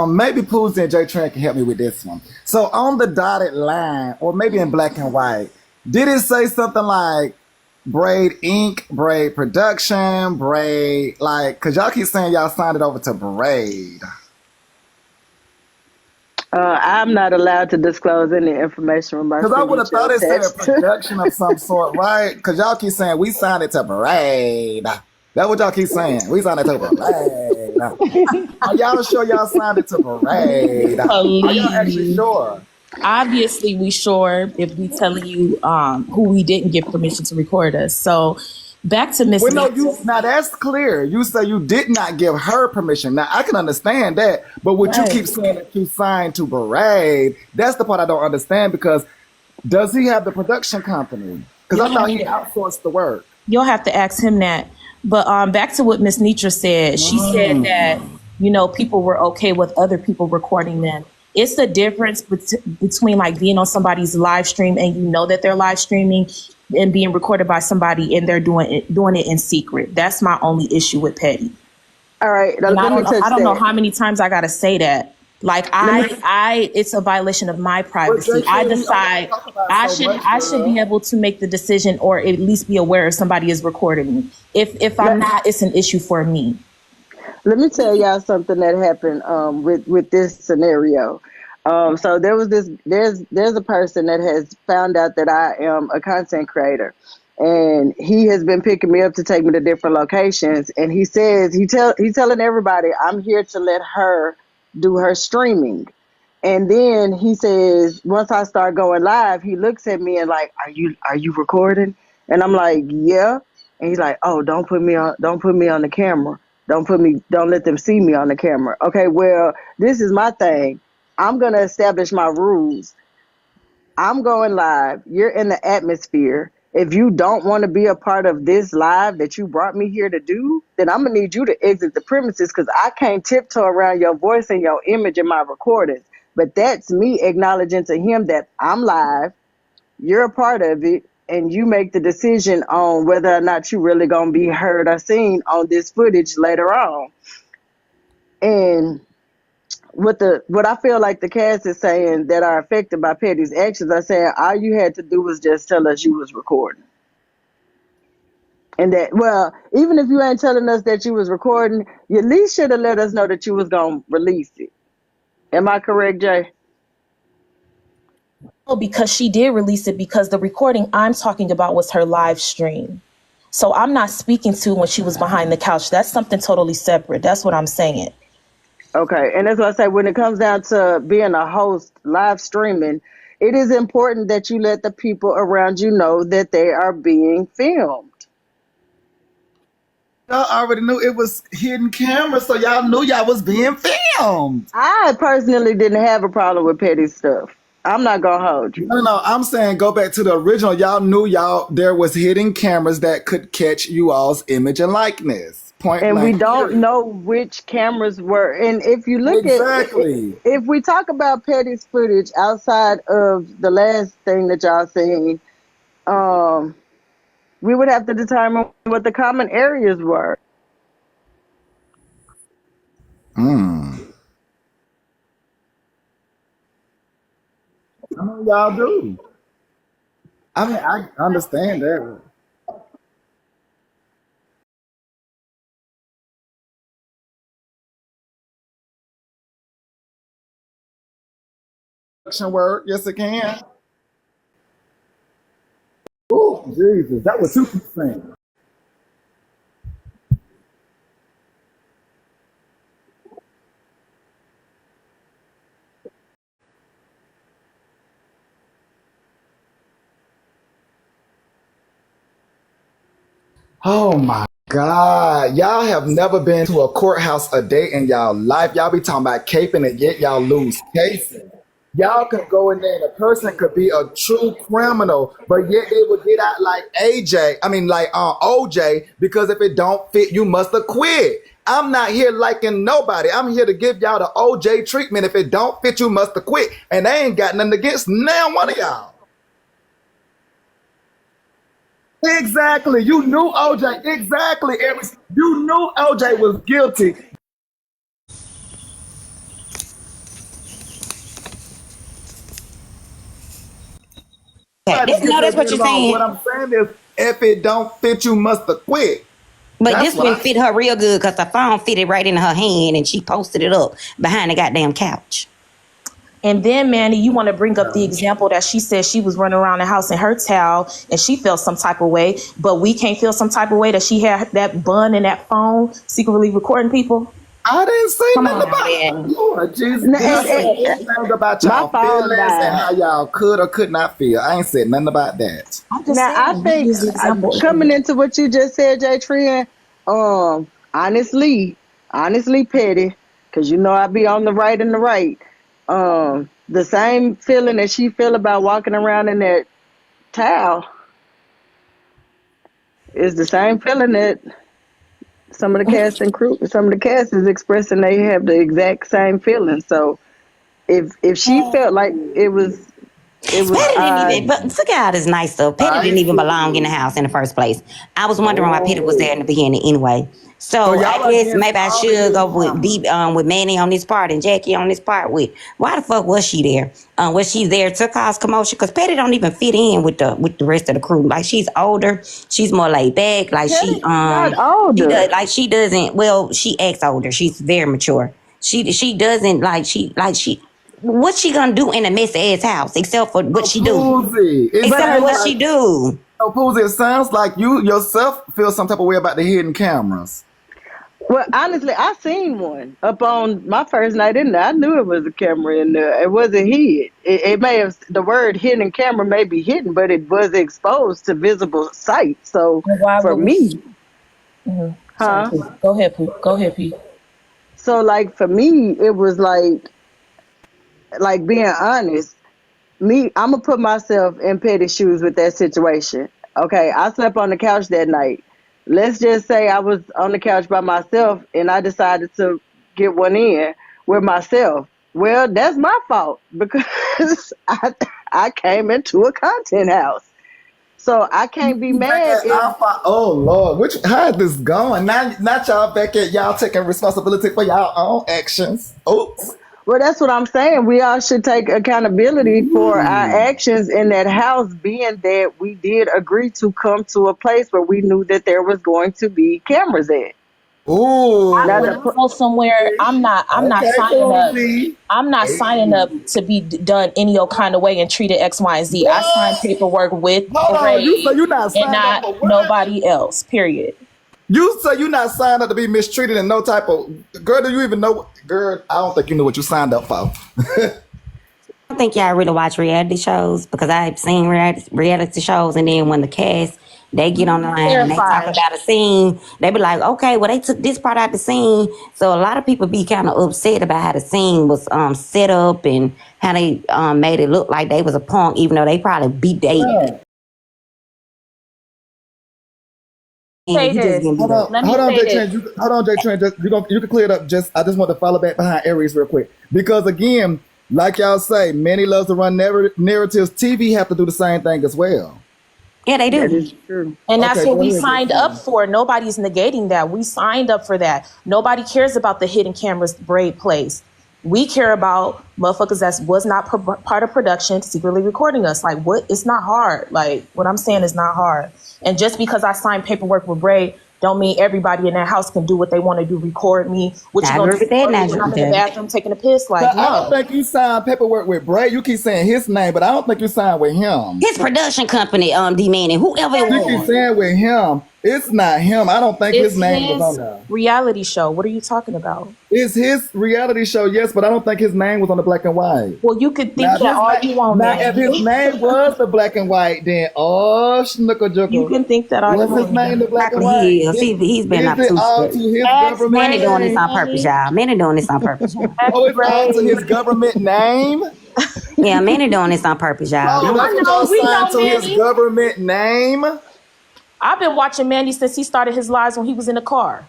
maybe Poozie and J Tran can help me with this one. So on the dotted line, or maybe in black and white, did it say something like Braid Inc., Braid Production, Braid, like, because y'all keep saying y'all signed it over to Braid. I'm not allowed to disclose any information from my Because I would have thought it said production of some sort, right? Because y'all keep saying we signed it to Braid. That's what y'all keep saying. We signed it to Braid. Are y'all sure y'all signed it to Braid? Are y'all actually sure? Obviously, we sure if we telling you who we didn't give permission to record us. So back to Miss. Well, no, now that's clear. You say you did not give her permission. Now I can understand that, but what you keep saying that you signed to Braid, that's the part I don't understand. Because does he have the production company? Because I thought he outsourced the work. You'll have to ask him that. But back to what Miss Nitra said. She said that people were okay with other people recording them. It's the difference between like being on somebody's live stream and you know that they're live streaming and being recorded by somebody and they're doing it in secret. That's my only issue with Petty. All right. I don't know how many times I gotta say that. Like it's a violation of my privacy. I decide I should be able to make the decision or at least be aware if somebody is recording me. If I'm not, it's an issue for me. Let me tell y'all something that happened with this scenario. So there's a person that has found out that I am a content creator, and he has been picking me up to take me to different locations. And he says he's telling everybody I'm here to let her do her streaming. And then he says, once I start going live, he looks at me and like, are you recording? And I'm like, yeah. And he's like, oh, don't put me on the camera. Don't let them see me on the camera. Okay, well, this is my thing. I'm gonna establish my rules. I'm going live. You're in the atmosphere. If you don't want to be a part of this live that you brought me here to do, then I'm going to need you to exit the premises because I can't tiptoe around your voice and your image in my recordings. But that's me acknowledging to him that I'm live, you're a part of it, and you make the decision on whether or not you really going to be heard or seen on this footage later on. And what I feel like the cast is saying that are affected by Petty's actions are saying all you had to do was just tell us you was recording. And that, well, even if you ain't telling us that you was recording, you at least should have let us know that you was going to release it. Am I correct, Jay? No, because she did release it, because the recording I'm talking about was her live stream. So I'm not speaking to when she was behind the couch. That's something totally separate. That's what I'm saying. Okay, and that's what I say, when it comes down to being a host, live streaming, it is important that you let the people around you know that they are being filmed. Y'all already knew it was hidden camera, so y'all knew y'all was being filmed. I personally didn't have a problem with petty stuff. I'm not gonna hold you. No, I'm saying go back to the original. Y'all knew there was hidden cameras that could catch you all's image and likeness. Point and blank. We don't know which cameras were. And if you look exactly. If we talk about Petty's footage outside of the last thing that y'all seen, we would have to determine what the common areas were. I know y'all do. I mean, I understand that. Word, yes, it can. Oh, Jesus, that was 2%. Oh my God. Y'all have never been to a courthouse a day in y'all life. Y'all be talking about caping and yet y'all lose cases. Y'all can go in there and a person could be a true criminal, but yet they will get out like OJ, because if it don't fit, you must have quit. I'm not here liking nobody. I'm here to give y'all the OJ treatment. If it don't fit, you must have quit. And they ain't got nothing against now one of y'all. Exactly. You knew OJ. Exactly. You knew OJ was guilty. That's what you're saying. What I'm saying is, if it don't fit, you must have quit. But this one fit her real good because the phone fitted right in her hand and she posted it up behind the goddamn couch. And then, Manny, you want to bring up the example that she said she was running around the house in her towel and she felt some type of way, but we can't feel some type of way that she had that bun and that phone secretly recording people. I didn't say nothing about it. Lord Jesus. Anything about y'all feelings and how y'all could or could not feel. I ain't said nothing about that. I think coming into what you just said, Jay Trian, honestly, Petty, because you know I be on the right and the right. The same feeling that she feel about walking around in that towel is the same feeling that some of the cast is expressing. They have the exact same feeling. So if she felt like it was but Fugad is nice though. Petty didn't even belong in the house in the first place. I was wondering why Petty was there in the beginning anyway. So y'all I are guess against maybe I all the should go hidden with cameras. with Manny on this part and Jackie on this part. With why the fuck was she there? Was she there to cause commotion? Because Petty don't even fit in with the rest of the crew. Like she's older, she's more laid back. Like Teddy's not older. she doesn't. Well, she acts older. She's very mature. She doesn't like she. What's she gonna do in a messy ass house except for what So she do? Poozie, it But Except for as sounds what a, she like do. so Poozie, it sounds like you yourself feel some type of way about the hidden cameras. well, honestly, I seen one up on my first night in there. I knew it was a camera in there. It wasn't hid. It may have the word hidden camera may be hidden, but it was exposed to visible sight. So Why for would we? me, Sorry, huh? Pete. Go ahead, Pete. Go ahead, Pete. So like for me, it was like being honest. Me, I'm gonna put myself in Petty's shoes with that situation. Okay, I slept on the couch that night. Let's just say I was on the couch by myself and I decided to get one in with myself. Well, that's my fault because I came into a content house. So I can't be You back mad at if Alpha. Oh Lord, how is this going? Now, not y'all back at y'all taking responsibility for y'all own actions. Oops. well, that's what I'm saying. We all should take accountability for our Ooh. actions in that house, being that we did agree to come to a place where we knew that there was going to be cameras at. Now, When Ooh. I go somewhere, I'm not Okay, signing up. Poozie. I'm not signing Hey. up to be done any old kind of way and treated X, Y, and Z. I signed What? paperwork with Hold on. You say Bray you not and signed up not for what? nobody else. Period. You say you not signed up to be mistreated in no type of girl. Do you even know? Girl, I don't think you know what you signed up for. I think y'all really watch reality shows because I've seen reality shows, and then when the cast they get on the line and they talk Terrified. about a scene, they be like, okay, well they took this part out the scene, so a lot of people be kind of upset about how the scene was set up and how they made it look like they was a punk, even though they probably beat they. Yeah. Say You just this. getting beat up. Let me Hold on, say Jay this. Trent. Hold on, Jay Trent. You can clear it up. I just want to follow back behind Aries real quick because again, like y'all say, many loves to run narratives. TV have to do the same thing as well. Yeah, they that do. is true. And that's Okay, what go we ahead, Jay signed up Trent. for. Nobody's negating that. We signed up for that. Nobody cares about the hidden cameras Braid plays. We care about motherfuckers that was not part of production secretly recording us. Like, what? It's not hard. Like, what I'm saying is not hard. And just because I signed paperwork with Braid, don't mean everybody in that house can do what they want to do. Record me. What you I gonna agree do? with that, Record me when Nigel. I'm in the bathroom taking a piss? Like, But I don't no. think you signed paperwork with Bray. You keep saying his name, but I don't think you signed with him. His production company demanding whoever it You keep was. saying with him. It's not him. I don't think his It's name was on his there. reality show. What are you talking about? It's his reality show, yes, but I don't think his name was on the black and white. Well, you could think Now, that all you want, if his man. name was the black and white, then schnuckle You juckle. can think that all you Was his want, name man. the black and Probably white? he is. He's been Is up it too all shit. to his Ask government Manny doing this name? on purpose, Manny. y'all. Manny doing this on purpose, y'all. Ask Oh, it's all to his Bray. government name? Yeah, Manny doing this on purpose, y'all. Oh, I that's what know. y'all We signed know to his Manny. government name? I've been watching Manny since he started his lives when he was in the car.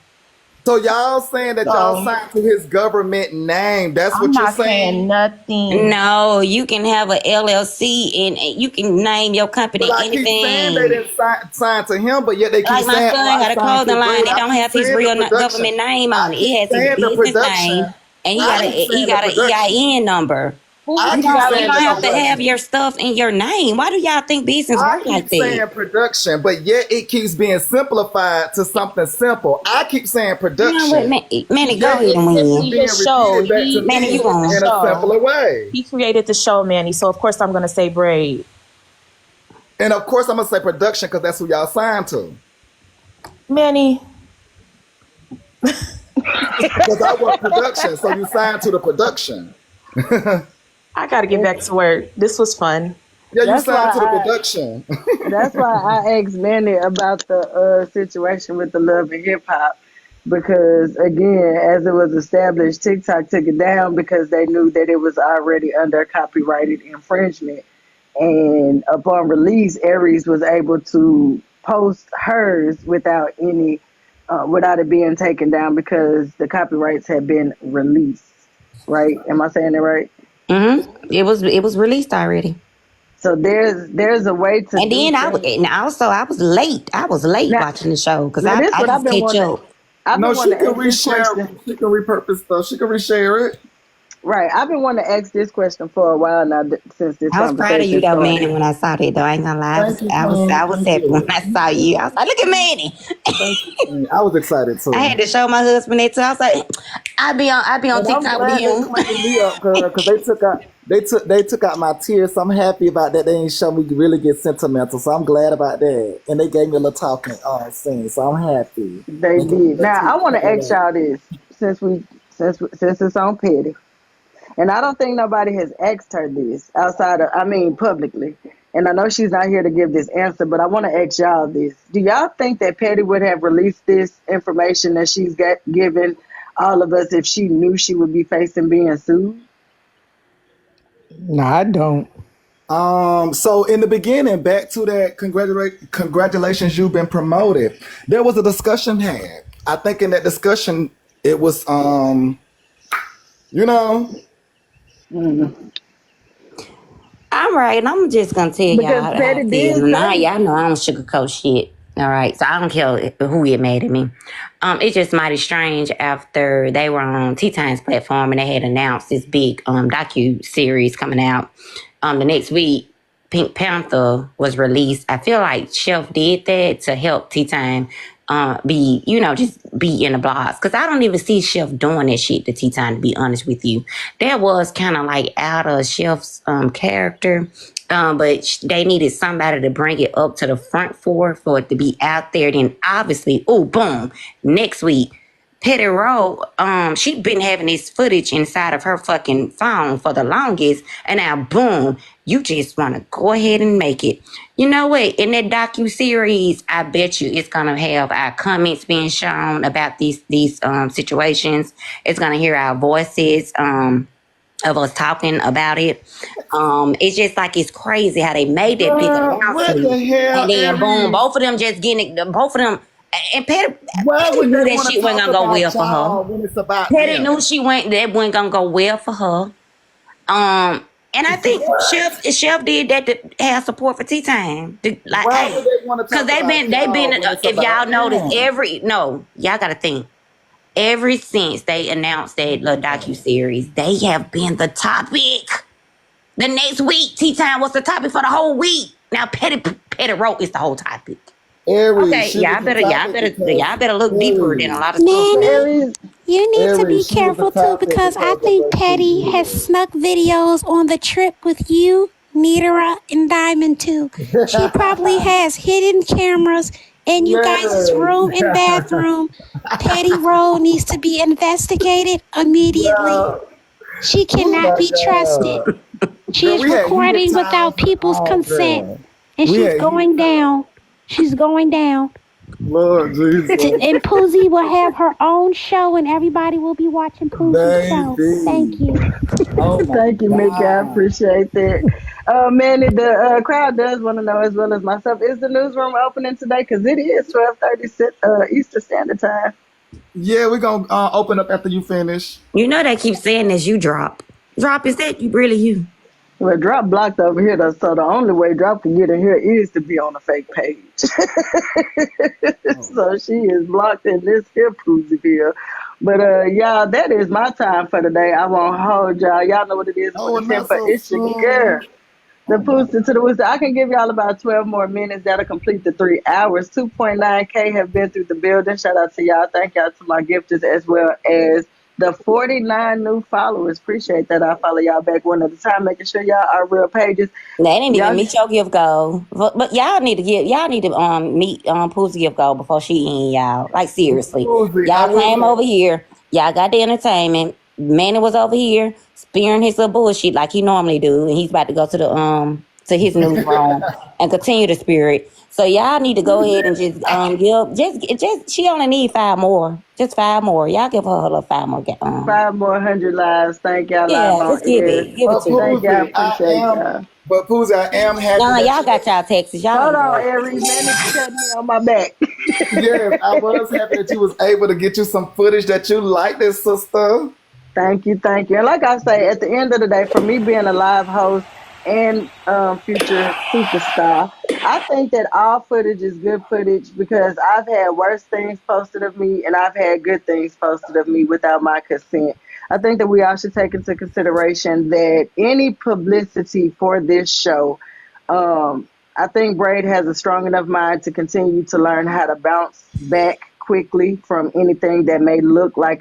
So y'all saying that y'all So signed to his government name. That's I'm what you're not saying saying? nothing. No, you can have a LLC and you can name your company But I keep saying they anything. didn't sign to him, but yet they keep Like my saying, oh, son I got a signed to clothing Bray. line. It I don't keep have his saying the real production. government name I on it. keep It has his saying the business name, production. and I keep he saying the got a production. EIN number. Who's I You keep don't you saying don't the reality have to show? have production. your stuff in your name. Why do y'all think business I work keep like that? saying production, but yet it keeps being simplified to something simple. I keep saying You know what, production, Manny, go yet ahead it and keeps win. He being his show. repeated back to He Manny, me you created the won. in a show. simpler way. He created the show, Manny. So of course I'm gonna say Braid. And of course, I'm gonna say production because that's who y'all signed to. Manny, Because I want production, so you signed to the production. I gotta get back to work. This was fun. Yeah, you That's signed to the why production. That's why I asked Manny about the situation with the Love and Hip Hop because, again, as it was established, TikTok took it down because they knew that it was already under copyrighted infringement. And upon release, Aries was able to post hers without it being taken down because the copyrights had been released. Right? Am I saying it right? It was released already. So there's a way to And do then things. I was late. I was late Now, watching the show because now I this what I've just been catch wanting. up. I've No, been she wanting to can ask this reshare. question. She can repurpose stuff. She can reshare it. Right. I've been wanting to ask this question for a while now since this I was proud of you conversation though, started. Manny, when I saw that though. I ain't gonna lie. Thank you, I Queen. was Thank happy when you. I saw you. I was like, look at Manny. Thank you, Queen. I was excited I too. had to show my husband that too. I was like, I be on And I'm TikTok with glad they him. cleaned me up, girl, because they took out my tears. So I'm happy about that. They didn't show me really get sentimental. So I'm glad about that. And they gave me a little talking scene. So I'm happy. They And 'cause did. that Now I tears want to coming ask up. y'all this since it's on petty, and I don't think nobody has asked her this outside of publicly. And I know she's not here to give this answer, but I want to ask y'all this: do y'all think that Petty would have released this information that she's given all of us if she knew she would be facing being sued? No, I don't. So in the beginning, back to that congratulations, you've been promoted. There was a discussion had. I think in that discussion it was you know, All right, and I'm just gonna tell y'all Because how I Petty feel. did Now say, y'all know I don't sugarcoat shit. All right, so I don't care who get mad at me. It's just mighty strange after they were on Tea Time's platform and they had announced this big docu series coming out. The next week, Pink Panther was released. I feel like Chef did that to help Tea Time just be in the blogs. Because I don't even see Chef doing that shit to Tea Time, to be honest with you. That was kind of like out of Chef's character. But they needed somebody to bring it up to the front for it to be out there. Then obviously, boom, next week, Petty Rowe, she been having this footage inside of her fucking phone for the longest, and now boom, you just want to go ahead and make it. You know what? In that docu-series, I bet you it's gonna have our comments being shown about these situations. It's gonna hear our voices of us talking about it. It's just like it's crazy how they made that big what the announcement, hell, and then boom, Aries? both of them just getting both of them. And Why Petty would knew they that want to shit wasn't talk gonna go well about for her. y'all when it's about Petty knew them? that wasn't gonna go well for her. And I think Chef did that to have support for Tea Time. Like, Why would hey, they want to because talk about they've been. y'all when it's If about y'all notice, them? y'all gotta think. Ever since they announced that little docu series, they have been the topic. The next week, Tea Time was the topic for the whole week. Now Petty wrote is the whole topic. Aries, Okay, she was the topic because y'all better look deeper than a Aries, lot of stuff. so Nanny, Aries, you need to be Aries, she was the careful too topic because I because of think what she Petty has did. snuck videos on the trip with you, Nidra, and Diamond too. She probably has hidden cameras in you guys' room and Yes. bathroom. Petty Rowe needs to be investigated immediately. Yeah. She Oh cannot my be trusted. God. She Girl, is we had heated recording times without and people's all, consent, girl. and We she's had heated going times. down. She's going down. Lord Jesus. And Poozie will have her own show, and everybody will be watching Poozie's show. Thank Baby. you. Oh my thank you, Mickey. I God. appreciate that. Manny, the crowd does want to know as well as myself: is the newsroom opening today? Because it is 12:30 Eastern Standard Time. Yeah, we're going to open up after you finish. You know they keep saying this. You drop. Drop is that you really you? Well, Drop blocked over here, though, so the only way Drop can get in here is to be on a fake page. So she is blocked in this here Poozieville. But y'all, that is my time for today. I won't hold y'all. Y'all know what it is with Oh, the not temper. so It's your girl. soon. The Oh my Pooster to the Wooster. I can give y'all about 12 more minutes. That'll complete the 3 hours. 2.9K have been through the building. Shout out to y'all. Thank y'all to my gifters as well as the 49 new followers. Appreciate that. I follow y'all back one at a time, making sure y'all are real pages. They didn't even Y'all, meet your gift goal. But y'all need to meet Poozie gift goal before she in y'all. Like seriously. Poozie, I Y'all will came say, over here. Y'all got the entertainment. Manny was over here spearing his little bullshit like he normally do. And he's about to go to his newsroom and continue to spirit. So y'all need to go ahead and just give she only need 5 more. Just 5 more. Y'all give her a little 5 more. 5 more 100 lives. Thank y'all live Yeah, on just give air. it. Give it but to her. Thank y'all. Poozie, Appreciate y'all. I am happy Nah, that y'all you, got y'all Texas. Y'all Hold can on, go. Aries. Man, it's patting me on my back. yes, I was happy that you was able to get you some footage that you like this, sister. Thank you, thank you. And like I say, at the end of the day, for me being a live host, and future superstar. I think that all footage is good footage because I've had worse things posted of me and I've had good things posted of me without my consent. I think that we all should take into consideration that any publicity for this show, I think Braid has a strong enough mind to continue to learn how to bounce back quickly from anything that may look like